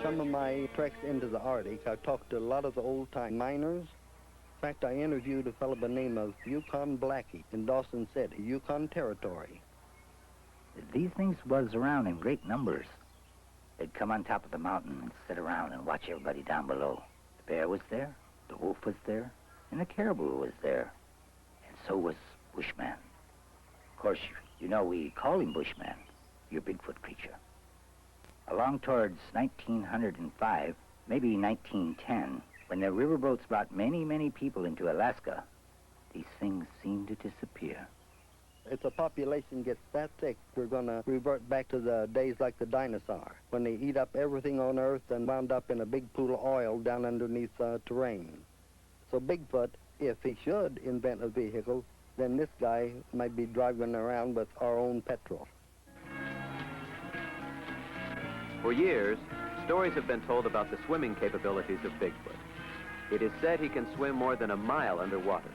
Some of my treks into the Arctic, I talked to a lot of the old-time miners. In fact, I interviewed a fellow by the name of Yukon Blackie in Dawson City, Yukon Territory. These things was around in great numbers. They'd come on top of the mountain and sit around and watch everybody down below. The bear was there, the wolf was there, and the caribou was there. And so was Bushman. Of course, you know we call him Bushman, your Bigfoot creature. Along towards 1905, maybe 1910, when the riverboats brought many, many people into Alaska, these things seemed to disappear. If the population gets that thick, we're going to revert back to the days like the dinosaur, when they eat up everything on Earth and wound up in a big pool of oil down underneath terrain. So Bigfoot, if he should invent a vehicle, then this guy might be driving around with our own petrol. For years, stories have been told about the swimming capabilities of Bigfoot. It is said he can swim more than a mile underwater.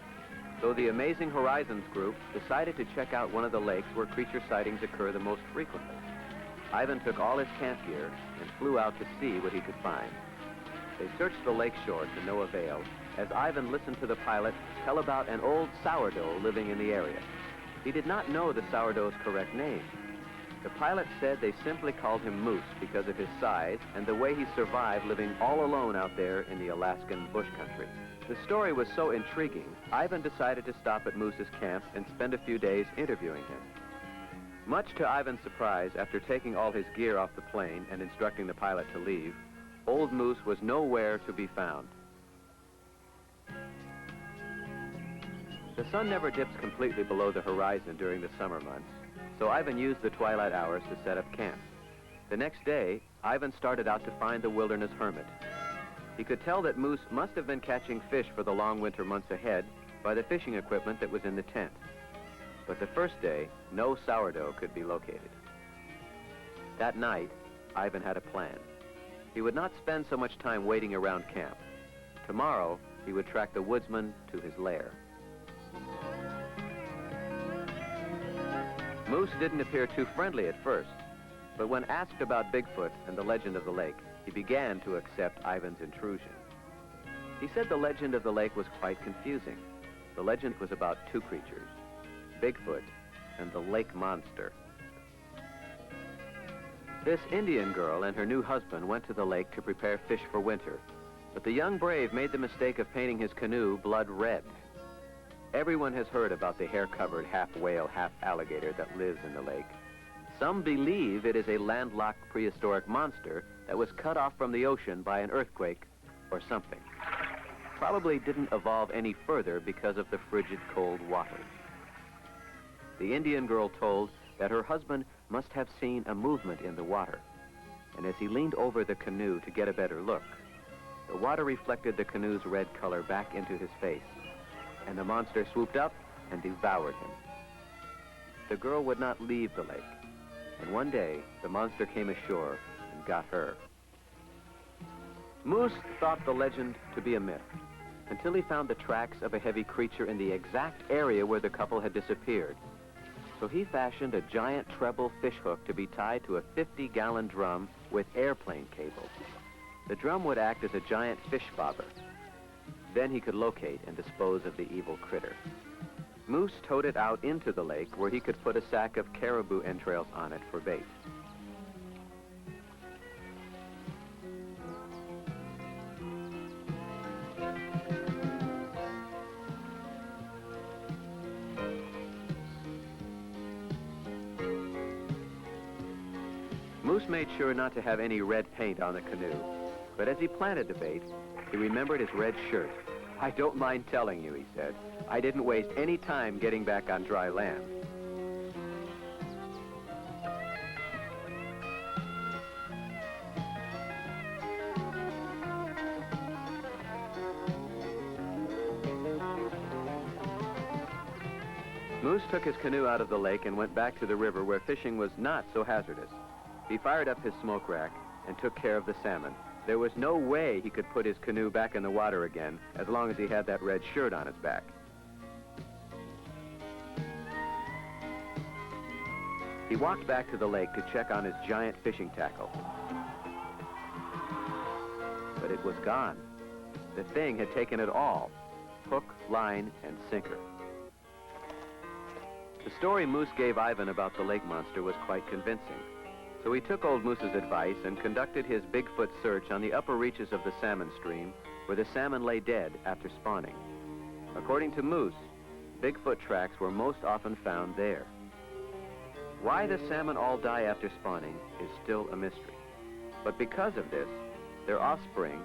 So the Amazing Horizons group decided to check out one of the lakes where creature sightings occur the most frequently. Ivan took all his camp gear and flew out to see what he could find. They searched the lake shore to no avail as Ivan listened to the pilot tell about an old sourdough living in the area. He did not know the sourdough's correct name. The pilot said they simply called him Moose because of his size and the way he survived living all alone out there in the Alaskan bush country. The story was so intriguing, Ivan decided to stop at Moose's camp and spend a few days interviewing him. Much to Ivan's surprise, after taking all his gear off the plane and instructing the pilot to leave, old Moose was nowhere to be found. The sun never dips completely below the horizon during the summer months, so Ivan used the twilight hours to set up camp. The next day, Ivan started out to find the wilderness hermit. He could tell that Moose must have been catching fish for the long winter months ahead by the fishing equipment that was in the tent. But the first day, no sourdough could be located. That night, Ivan had a plan. He would not spend so much time waiting around camp. Tomorrow, he would track the woodsman to his lair. Moose didn't appear too friendly at first, but when asked about Bigfoot and the legend of the lake, he began to accept Ivan's intrusion. He said the legend of the lake was quite confusing. The legend was about two creatures, Bigfoot and the lake monster. This Indian girl and her new husband went to the lake to prepare fish for winter, but the young brave made the mistake of painting his canoe blood red. Everyone has heard about the hair-covered half-whale, half-alligator that lives in the lake. Some believe it is a landlocked prehistoric monster that was cut off from the ocean by an earthquake or something. Probably didn't evolve any further because of the frigid cold water. The Indian girl told that her husband must have seen a movement in the water, and as he leaned over the canoe to get a better look, the water reflected the canoe's red color back into his face, and the monster swooped up and devoured him. The girl would not leave the lake, and one day the monster came ashore and got her. Moose thought the legend to be a myth until he found the tracks of a heavy creature in the exact area where the couple had disappeared. So he fashioned a giant treble fishhook to be tied to a 50-gallon drum with airplane cable. The drum would act as a giant fish bobber. Then he could locate and dispose of the evil critter. Moose towed it out into the lake where he could put a sack of caribou entrails on it for bait. Moose made sure not to have any red paint on the canoe, but as he planted the bait, he remembered his red shirt. "I don't mind telling you," he said, "I didn't waste any time getting back on dry land." Moose took his canoe out of the lake and went back to the river where fishing was not so hazardous. He fired up his smoke rack and took care of the salmon. There was no way he could put his canoe back in the water again as long as he had that red shirt on his back. He walked back to the lake to check on his giant fishing tackle. But it was gone. The thing had taken it all: hook, line, and sinker. The story Moose gave Ivan about the lake monster was quite convincing. So he took old Moose's advice and conducted his Bigfoot search on the upper reaches of the salmon stream, where the salmon lay dead after spawning. According to Moose, Bigfoot tracks were most often found there. Why the salmon all die after spawning is still a mystery. But because of this, their offspring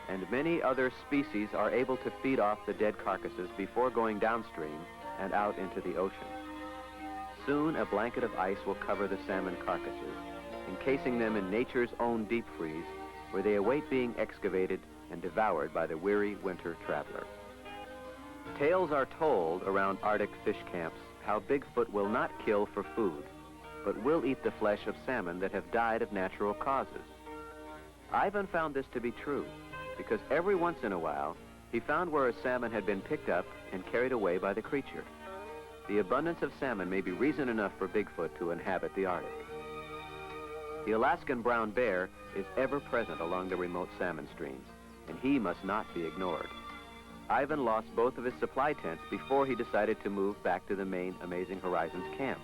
and many other species are able to feed off the dead carcasses before going downstream and out into the ocean. Soon, a blanket of ice will cover the salmon carcasses, encasing them in nature's own deep freeze, where they await being excavated and devoured by the weary winter traveler. Tales are told around Arctic fish camps how Bigfoot will not kill for food, but will eat the flesh of salmon that have died of natural causes. Ivan found this to be true, because every once in a while, he found where a salmon had been picked up and carried away by the creature. The abundance of salmon may be reason enough for Bigfoot to inhabit the Arctic. The Alaskan brown bear is ever present along the remote salmon streams, and he must not be ignored. Ivan lost both of his supply tents before he decided to move back to the main Amazing Horizons camp.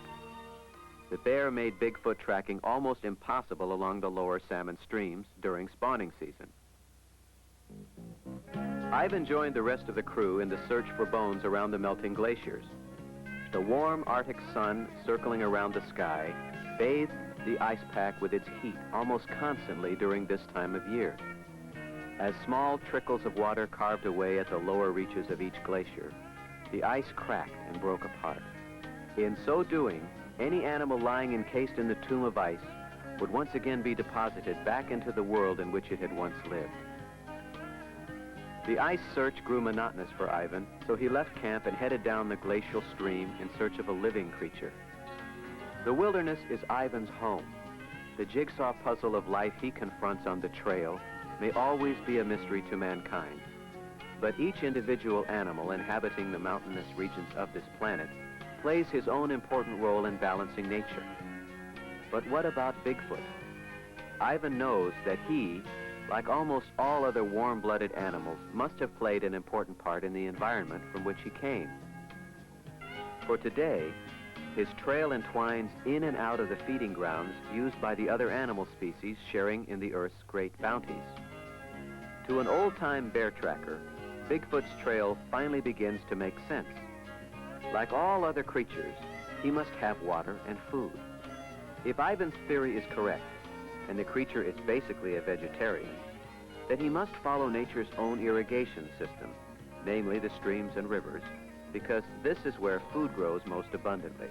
The bear made Bigfoot tracking almost impossible along the lower salmon streams during spawning season. Ivan joined the rest of the crew in the search for bones around the melting glaciers. The warm Arctic sun circling around the sky bathed the ice pack with its heat almost constantly during this time of year. As small trickles of water carved away at the lower reaches of each glacier, the ice cracked and broke apart. In so doing, any animal lying encased in the tomb of ice would once again be deposited back into the world in which it had once lived. The ice search grew monotonous for Ivan, so he left camp and headed down the glacial stream in search of a living creature. The wilderness is Ivan's home. The jigsaw puzzle of life he confronts on the trail may always be a mystery to mankind. But each individual animal inhabiting the mountainous regions of this planet plays his own important role in balancing nature. But what about Bigfoot? Ivan knows that he, like almost all other warm-blooded animals, must have played an important part in the environment from which he came. For today, his trail entwines in and out of the feeding grounds used by the other animal species sharing in the Earth's great bounties. To an old-time bear tracker, Bigfoot's trail finally begins to make sense. Like all other creatures, he must have water and food. If Ivan's theory is correct, and the creature is basically a vegetarian, that he must follow nature's own irrigation system, namely the streams and rivers, because this is where food grows most abundantly.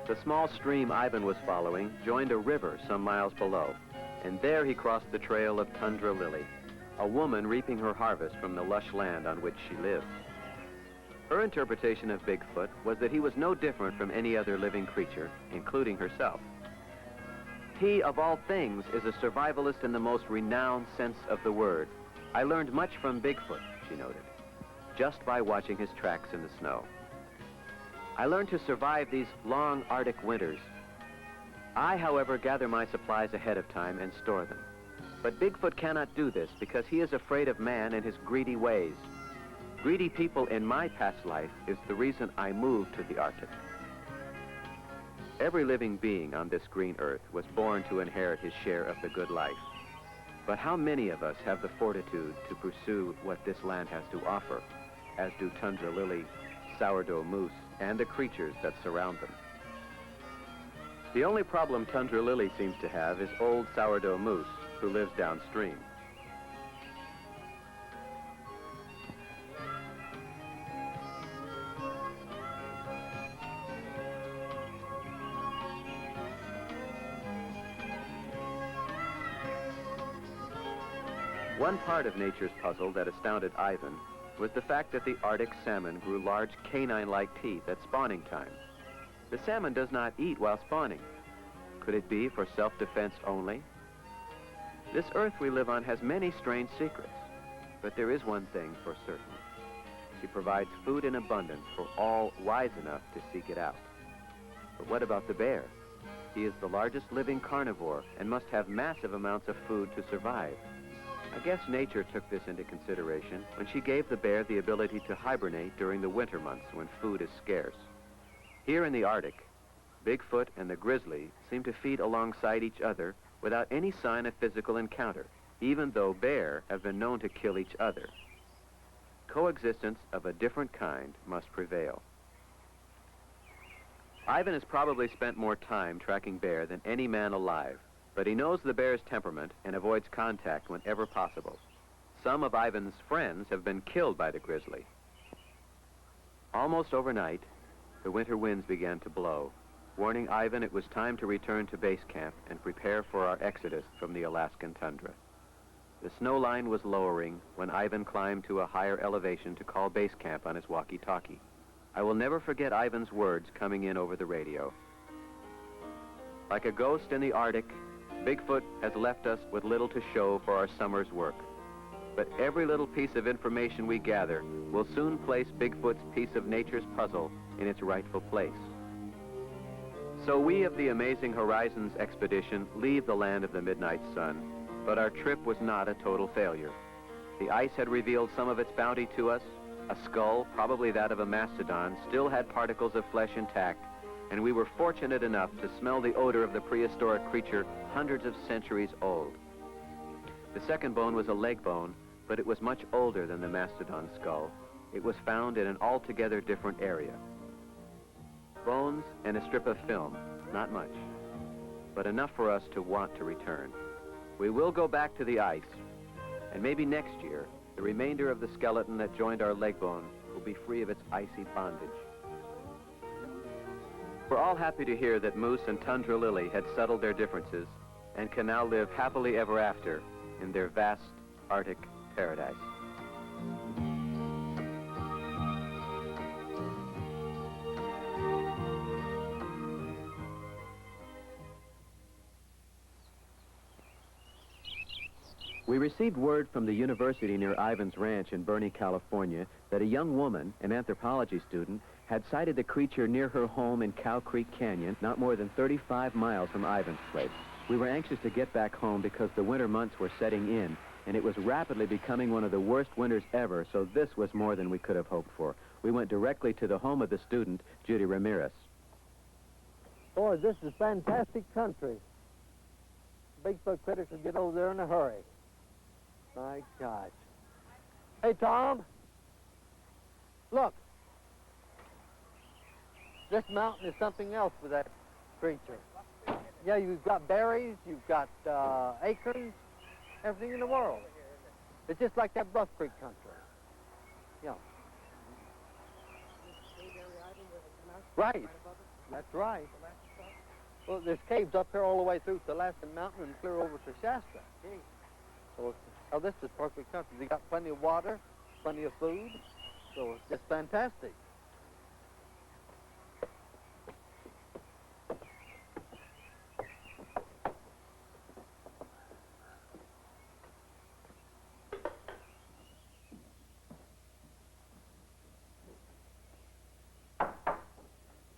The small stream Ivan was following joined a river some miles below, and there he crossed the trail of Tundra Lily, a woman reaping her harvest from the lush land on which she lived. Her interpretation of Bigfoot was that he was no different from any other living creature, including herself. He, of all things, is a survivalist in the most renowned sense of the word. I learned much from Bigfoot, she noted, just by watching his tracks in the snow. I learned to survive these long Arctic winters. I, however, gather my supplies ahead of time and store them. But Bigfoot cannot do this because he is afraid of man and his greedy ways. Greedy people in my past life is the reason I moved to the Arctic. Every living being on this green earth was born to inherit his share of the good life. But how many of us have the fortitude to pursue what this land has to offer, as do Tundra Lily, sourdough moose, and the creatures that surround them? The only problem Tundra Lily seems to have is old sourdough moose, who lives downstream. One part of nature's puzzle that astounded Ivan was the fact that the Arctic salmon grew large canine-like teeth at spawning time. The salmon does not eat while spawning. Could it be for self-defense only? This earth we live on has many strange secrets, but there is one thing for certain. She provides food in abundance for all wise enough to seek it out. But what about the bear? He is the largest living carnivore and must have massive amounts of food to survive. I guess nature took this into consideration when she gave the bear the ability to hibernate during the winter months when food is scarce. Here in the Arctic, Bigfoot and the grizzly seem to feed alongside each other without any sign of physical encounter, even though bear have been known to kill each other. Coexistence of a different kind must prevail. Ivan has probably spent more time tracking bear than any man alive, but he knows the bear's temperament and avoids contact whenever possible. Some of Ivan's friends have been killed by the grizzly. Almost overnight, the winter winds began to blow, warning Ivan it was time to return to base camp and prepare for our exodus from the Alaskan tundra. The snow line was lowering when Ivan climbed to a higher elevation to call base camp on his walkie-talkie. I will never forget Ivan's words coming in over the radio. Like a ghost in the Arctic, Bigfoot has left us with little to show for our summer's work. But every little piece of information we gather will soon place Bigfoot's piece of nature's puzzle in its rightful place. So we of the Amazing Horizons expedition leave the land of the midnight sun, but our trip was not a total failure. The ice had revealed some of its bounty to us. A skull, probably that of a mastodon, still had particles of flesh intact, and we were fortunate enough to smell the odor of the prehistoric creature hundreds of centuries old. The second bone was a leg bone, but it was much older than the mastodon skull. It was found in an altogether different area. Bones and a strip of film, not much, but enough for us to want to return. We will go back to the ice, and maybe next year, the remainder of the skeleton that joined our leg bone will be free of its icy bondage. We're all happy to hear that Moose and Tundra Lily had settled their differences and can now live happily ever after in their vast Arctic paradise. We received word from the university near Ivan's Ranch in Burney, California, that a young woman, an anthropology student, had sighted the creature near her home in Cow Creek Canyon, not more than 35 miles from Ivan's place. We were anxious to get back home because the winter months were setting in, and it was rapidly becoming one of the worst winters ever, so this was more than we could have hoped for. We went directly to the home of the student, Judy Ramirez. Boy, this is fantastic country. Bigfoot critters will get over there in a hurry. My gosh. Hey, Tom. Look. This mountain is something else for that creature. Yeah, you've got berries, you've got acorns. everything in the world. It's just like that Bluff Creek country. Yeah. Right. That's right. Well, there's caves up here all the way through to Alaskan Mountain and clear over to Shasta. So, oh, this is perfect country. They got plenty of water, plenty of food, so it's just fantastic.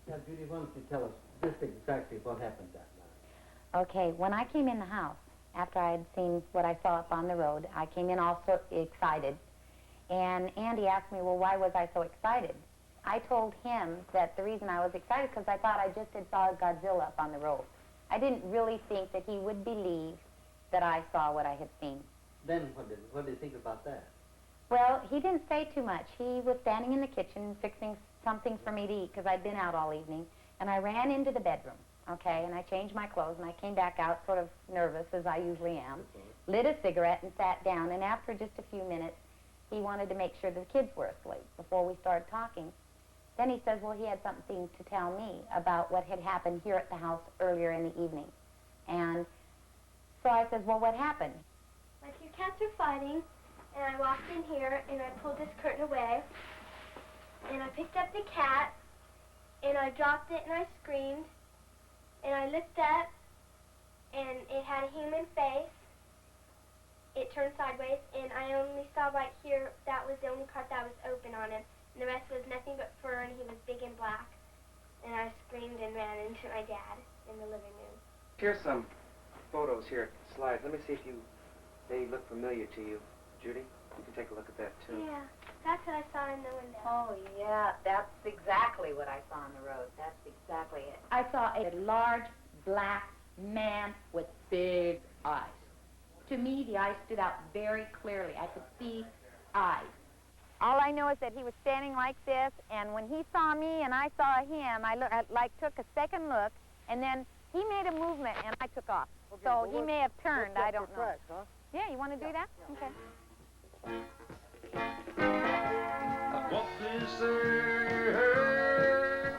Now, Judy, why don't you tell us just exactly what happened that night? Okay, when I came in the house, after I had seen what I saw up on the road, I came in all so excited. And Andy asked me, well, why was I so excited? I told him that the reason I was excited because I thought I just had saw Godzilla up on the road. I didn't really think that he would believe that I saw what I had seen. Then what did you think about that? Well, he didn't say too much. He was standing in the kitchen fixing something for me to eat because I'd been out all evening. And I ran into the bedroom, okay, and I changed my clothes, and I came back out sort of nervous, as I usually am, lit a cigarette and sat down. And after just a few minutes, he wanted to make sure the kids were asleep before we started talking. Then he says, well, he had something to tell me about what had happened here at the house earlier in the evening. And so I says, well, what happened? My two cats are fighting, and I walked in here, and I pulled this curtain away, and I picked up the cat, and I dropped it, and I screamed, and I looked up, and it had a human face. It turned sideways, and I only saw right here, that was the only part that was open on him, and the rest was nothing but fur, and he was big and black, and I screamed and ran into my dad in the living room. Here's some photos here, slides. Let me see if they look familiar to you. Judy, you can take a look at that, too. Yeah, that's what I saw in the window. Oh, yeah, that's exactly what I saw on the road. That's exactly it. I saw a large, black man with big eyes. To me, the eyes stood out very clearly. I could see eyes. All I know is that he was standing like this, and when he saw me and I saw him, I took a second look, and then he made a movement, and I took off. Okay, so well, he may have turned, I don't know. Tracks, huh? Yeah, you want to do that? Okay. I walked this earth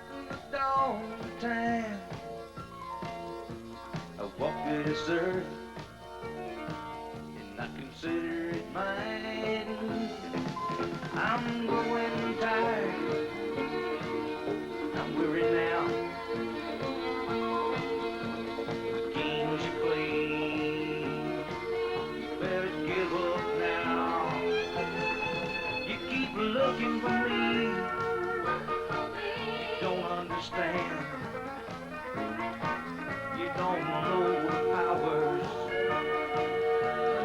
from the dawn of time. I walked this earth, and I consider it mine. I'm growing tired, I'm weary now. The games you play, you better give up now. You keep looking for me, you don't understand. You don't know the powers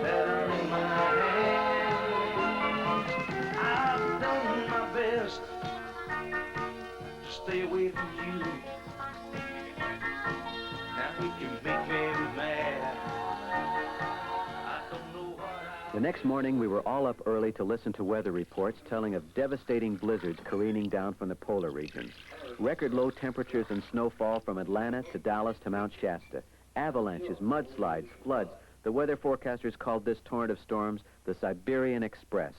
that are in my hands. I've done my best to stay away from you. Now you can make me mad. I don't know what The next morning, we were all up early to listen to weather reports telling of devastating blizzards careening down from the polar regions. Record low temperatures and snowfall from Atlanta to Dallas to Mount Shasta. Avalanches, mudslides, floods. The weather forecasters called this torrent of storms the Siberian Express.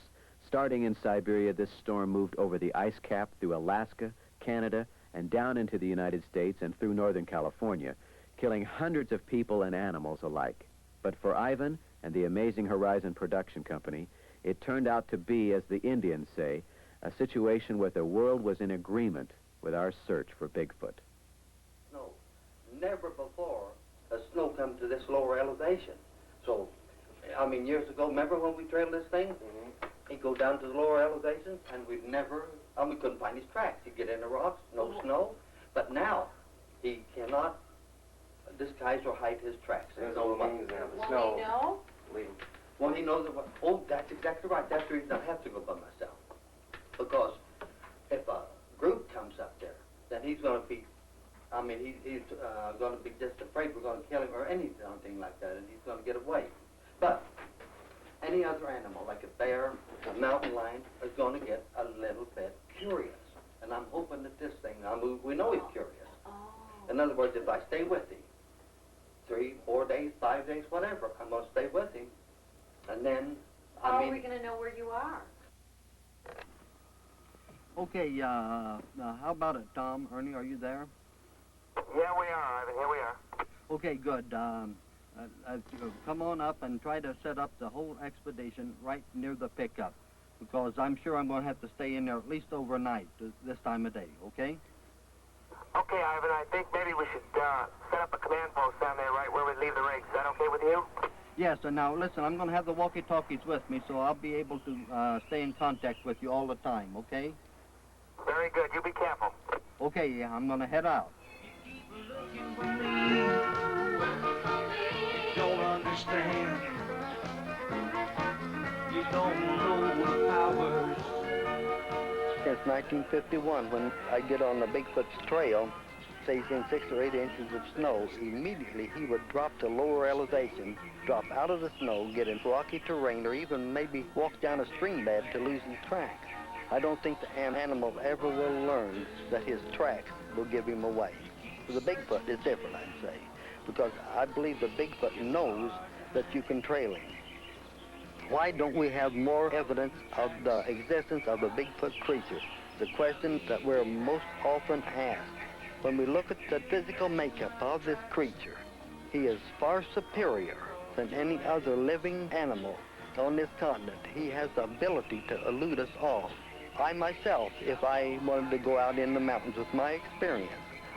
Starting in Siberia, this storm moved over the ice cap through Alaska, Canada, and down into the United States and through Northern California, killing hundreds of people and animals alike. But for Ivan and the Amazing Horizon Production Company, it turned out to be, as the Indians say, a situation where the world was in agreement with our search for Bigfoot. Snow. Never before has snow come to this lower elevation. So, I mean, years ago, remember when we trailed this thing? He'd go down to the lower elevations, and we couldn't find his tracks. He'd get in the rocks, no snow. But now, he cannot disguise or hide his tracks. There's no means now. The snow. Will he know? Well, he knows that. Oh, that's exactly right. That's the reason I have to go by myself. Because if a group comes up there, then he's going to be. I mean, he's going to be just afraid we're going to kill him or anything like that, and he's going to get away. But any other animal, like a bear, a mountain lion, is going to get a little bit curious. And I'm hoping that this thing, we know he's curious. In other words, if I stay with him, 3, 4 days, 5 days, whatever, I'm going to stay with him, And then, How are we going to know where you are? Okay, how about it, Tom? Ernie, are you there? Yeah, we are, Ivan. Here we are. Okay, good. Come on up and try to set up the whole expedition right near the pickup, because I'm sure I'm going to have to stay in there at least overnight this time of day, okay? Okay, Ivan, I think maybe we should set up a command post down there right where we leave the rigs. Is that okay with you? Yes, and now listen, I'm going to have the walkie-talkies with me, so I'll be able to stay in contact with you all the time, okay? Very good. You be careful. Okay, I'm going to head out. Don't understand. You don't know the powers. Since 1951, when I get on the Bigfoot's trail, say in 6 or 8 inches of snow, immediately he would drop to lower elevation, drop out of the snow, get in rocky terrain, or even maybe walk down a stream bed to lose his tracks. I don't think the animal ever will learn that his tracks will give him away. The Bigfoot is different, I'd say, because I believe the Bigfoot knows that you can trail him. Why don't we have more evidence of the existence of the Bigfoot creature? The question that we're most often asked. When we look at the physical makeup of this creature, he is far superior than any other living animal on this continent. He has the ability to elude us all. I myself, if I wanted to go out in the mountains with my experience,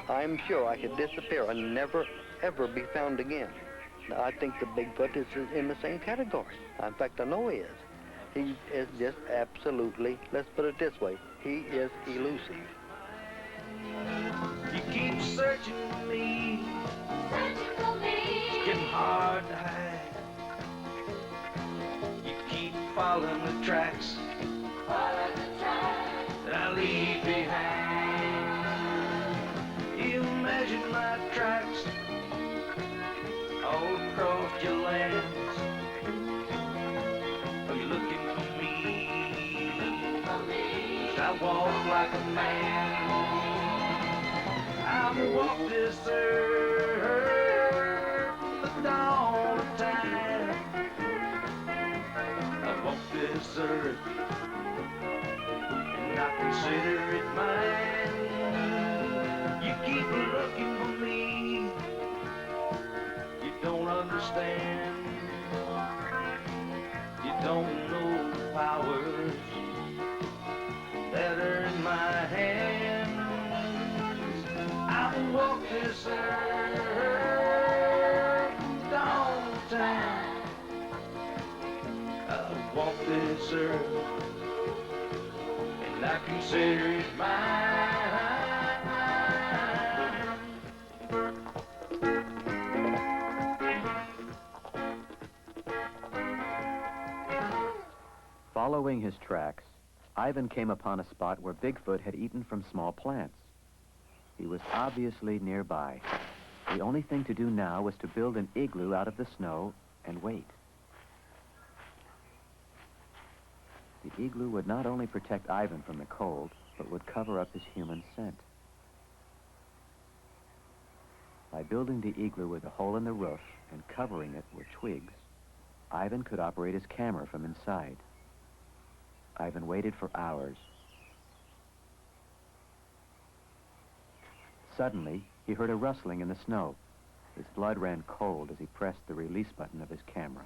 I'm sure I could disappear and never, ever be found again. I think the Bigfoot is in the same category. In fact, I know he is. He is just absolutely, let's put it this way, he is elusive. You keep searching for me. It's getting hard to hide. You keep following the tracks that I leave behind. You measure my tracks all across your lands. Are you looking for me? 'Cause I walk like a man. I've walked this earth a dawn of time. I've walked this earth and I consider it mine. You keep looking for me. You don't understand. You don't know the powers that are in my hands. I've walked this earth all the time. I've walked this earth and I consider it mine. Following his tracks, Ivan came upon a spot where Bigfoot had eaten from small plants. He was obviously nearby. The only thing to do now was to build an igloo out of the snow and wait. The igloo would not only protect Ivan from the cold, but would cover up his human scent. By building the igloo with a hole in the roof and covering it with twigs, Ivan could operate his camera from inside. Ivan waited for hours. Suddenly, he heard a rustling in the snow. His blood ran cold as he pressed the release button of his camera.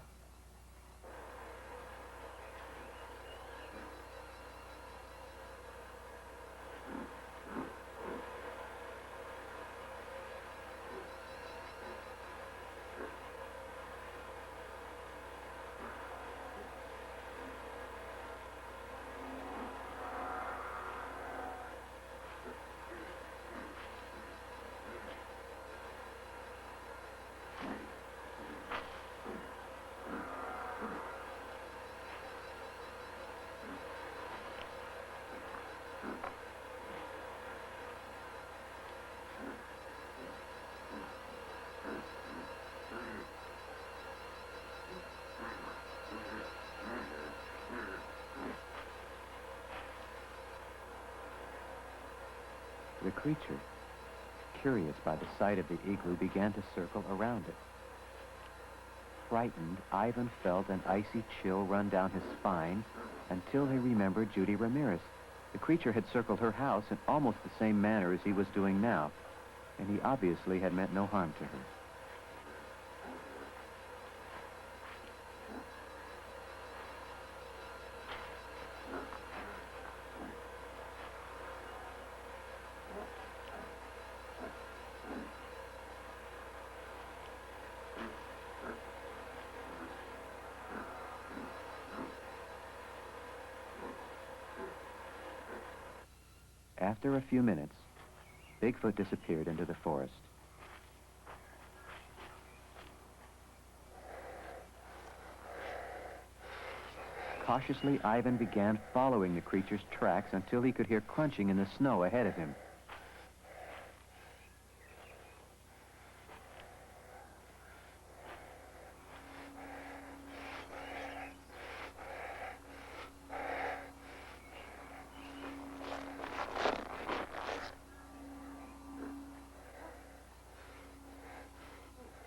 The creature, curious by the sight of the igloo, began to circle around it. frightened, Ivan felt an icy chill run down his spine until he remembered Judy Ramirez. The creature had circled her house in almost the same manner as he was doing now, and he obviously had meant no harm to her. After a few minutes, Bigfoot disappeared into the forest. Cautiously, Ivan began following the creature's tracks until he could hear crunching in the snow ahead of him.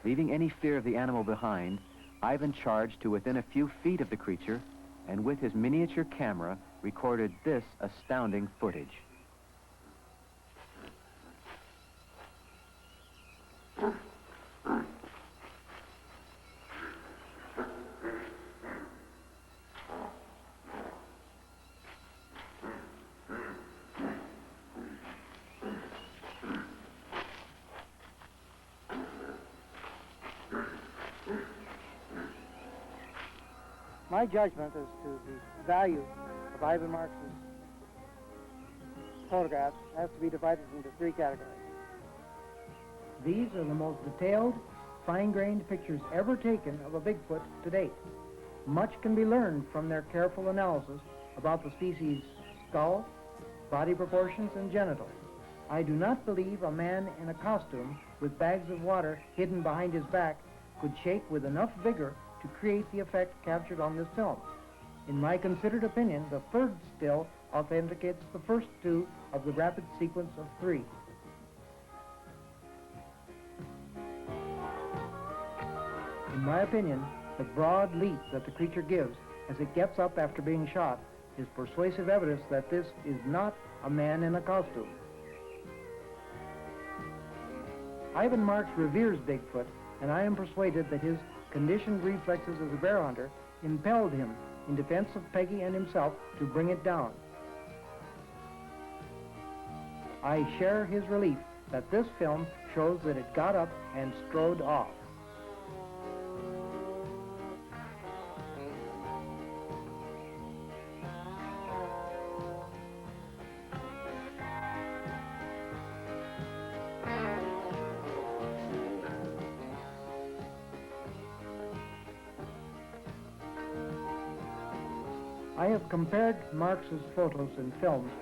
Leaving any fear of the animal behind, Ivan charged to within a few feet of the creature and with his miniature camera recorded this astounding footage. My judgment as to the value of Ivan Marx's photographs has to be divided into three categories. These are the most detailed, fine-grained pictures ever taken of a Bigfoot to date. Much can be learned from their careful analysis about the species' skull, body proportions, and genitals. I do not believe a man in a costume with bags of water hidden behind his back could shake with enough vigor to create the effect captured on this film. In my considered opinion, the third still authenticates the first two of the rapid sequence of three. In my opinion, the broad leap that the creature gives as it gets up after being shot is persuasive evidence that this is not a man in a costume. Ivan Marx reveres Bigfoot, and I am persuaded that his conditioned reflexes as a bear hunter impelled him in defense of Peggy and himself to bring it down. I share his relief that this film shows that it got up and strode off. I have compared Marx's photos and films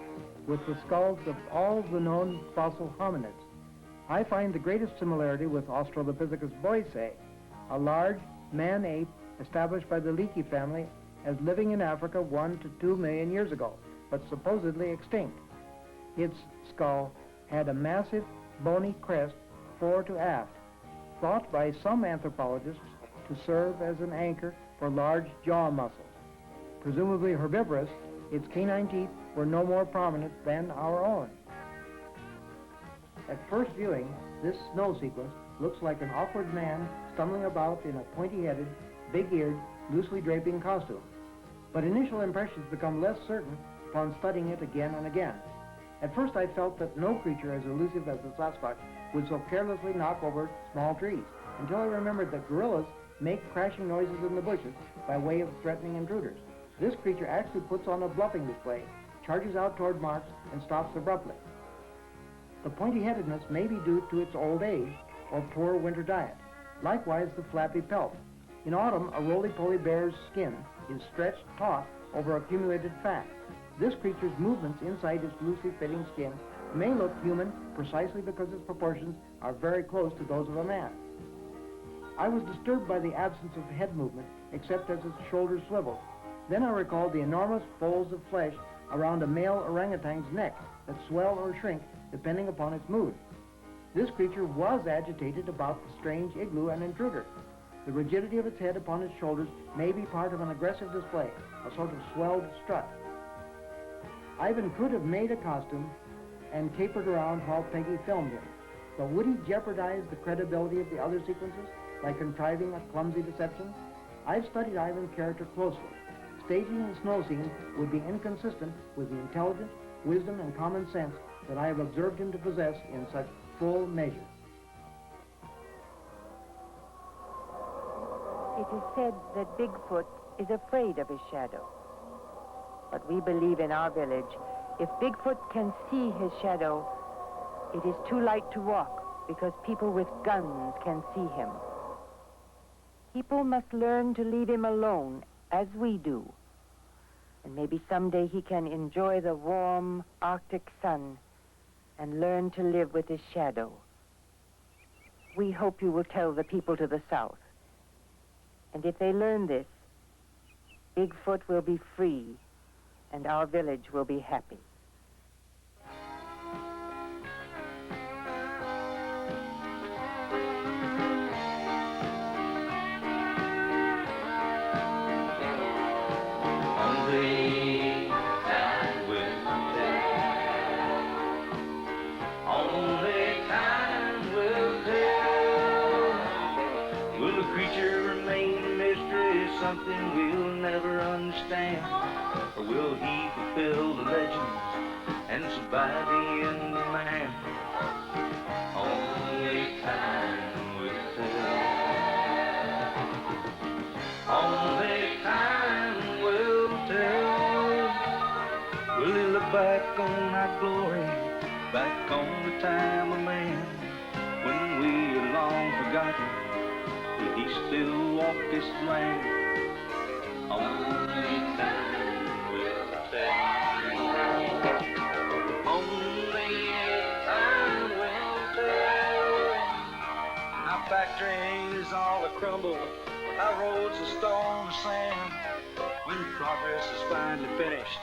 with the skulls of all the known fossil hominids. I find the greatest similarity with Australopithecus boisei, a large man-ape established by the Leakey family as living in Africa 1 to 2 million years ago, but supposedly extinct. Its skull had a massive, bony crest fore to aft, thought by some anthropologists to serve as an anchor for large jaw muscles. Presumably herbivorous, its canine teeth were no more prominent than our own. At first viewing, this snow sequence looks like an awkward man stumbling about in a pointy-headed, big-eared, loosely draping costume. But initial impressions become less certain upon studying it again and again. At first I felt that no creature as elusive as the Sasquatch would so carelessly knock over small trees, until I remembered that gorillas make crashing noises in the bushes by way of threatening intruders. This creature actually puts on a bluffing display, charges out toward Marx, and stops abruptly. The pointy-headedness may be due to its old age or poor winter diet. Likewise, the flappy pelt. In autumn, a roly-poly bear's skin is stretched taut over accumulated fat. This creature's movements inside its loosely fitting skin may look human precisely because its proportions are very close to those of a man. I was disturbed by the absence of head movement, except as its shoulders swiveled. Then I recalled the enormous folds of flesh around a male orangutan's neck that swell or shrink depending upon its mood. This creature was agitated about the strange igloo and intruder. The rigidity of its head upon its shoulders may be part of an aggressive display, a sort of swelled strut. Ivan could have made a costume and capered around while Peggy filmed him, but would he jeopardize the credibility of the other sequences by contriving a clumsy deception? I've studied Ivan's character closely. Staging the snow scene would be inconsistent with the intelligence, wisdom, and common sense that I have observed him to possess in such full measure. It is said that Bigfoot is afraid of his shadow. But we believe in our village, if Bigfoot can see his shadow, it is too light to walk because people with guns can see him. People must learn to leave him alone, as we do. And maybe someday he can enjoy the warm Arctic sun and learn to live with his shadow. We hope you will tell the people to the south. And if they learn this, Bigfoot will be free and our village will be happy. Only time will tell. Only time will tell. Will the creature remain a mystery, something we'll never understand? Or will he fulfill the legends and survive the end of man? Only time will tell. Only time will tell. Will he look back on our glory, back on the time of man, when we are long forgotten? Will he still walk this land? Only time will tell. Only time will tell. Our factories all are crumbled, our roads are stone and sand. When progress is finally finished,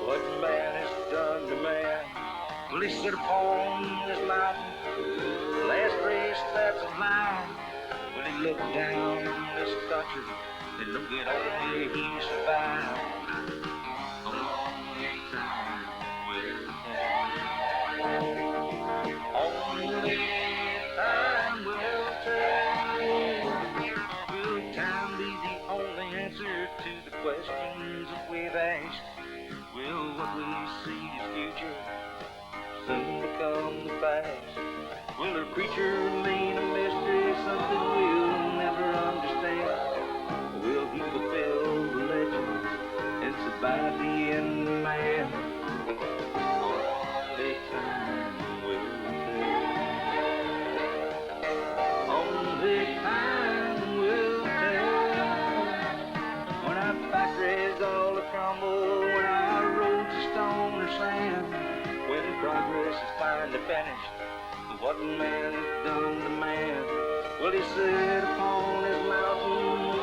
what man has done to man? Will he sit upon this mountain, the last race that's a line? Will he look down on this country and look at only he survived? Only time will tell. Only time will tell. Will time be the only answer to the questions that we've asked? Will what we see as future soon become the past? Will our creature remain a mystery, something we'll never understand? Or will he fulfill the legends and survive the end of man? Only time will tell. Only time will tell. When our factories all crumble, when our roads are stone or sand, when progress is finally finished, what man has done to man? Will he sit upon his mountain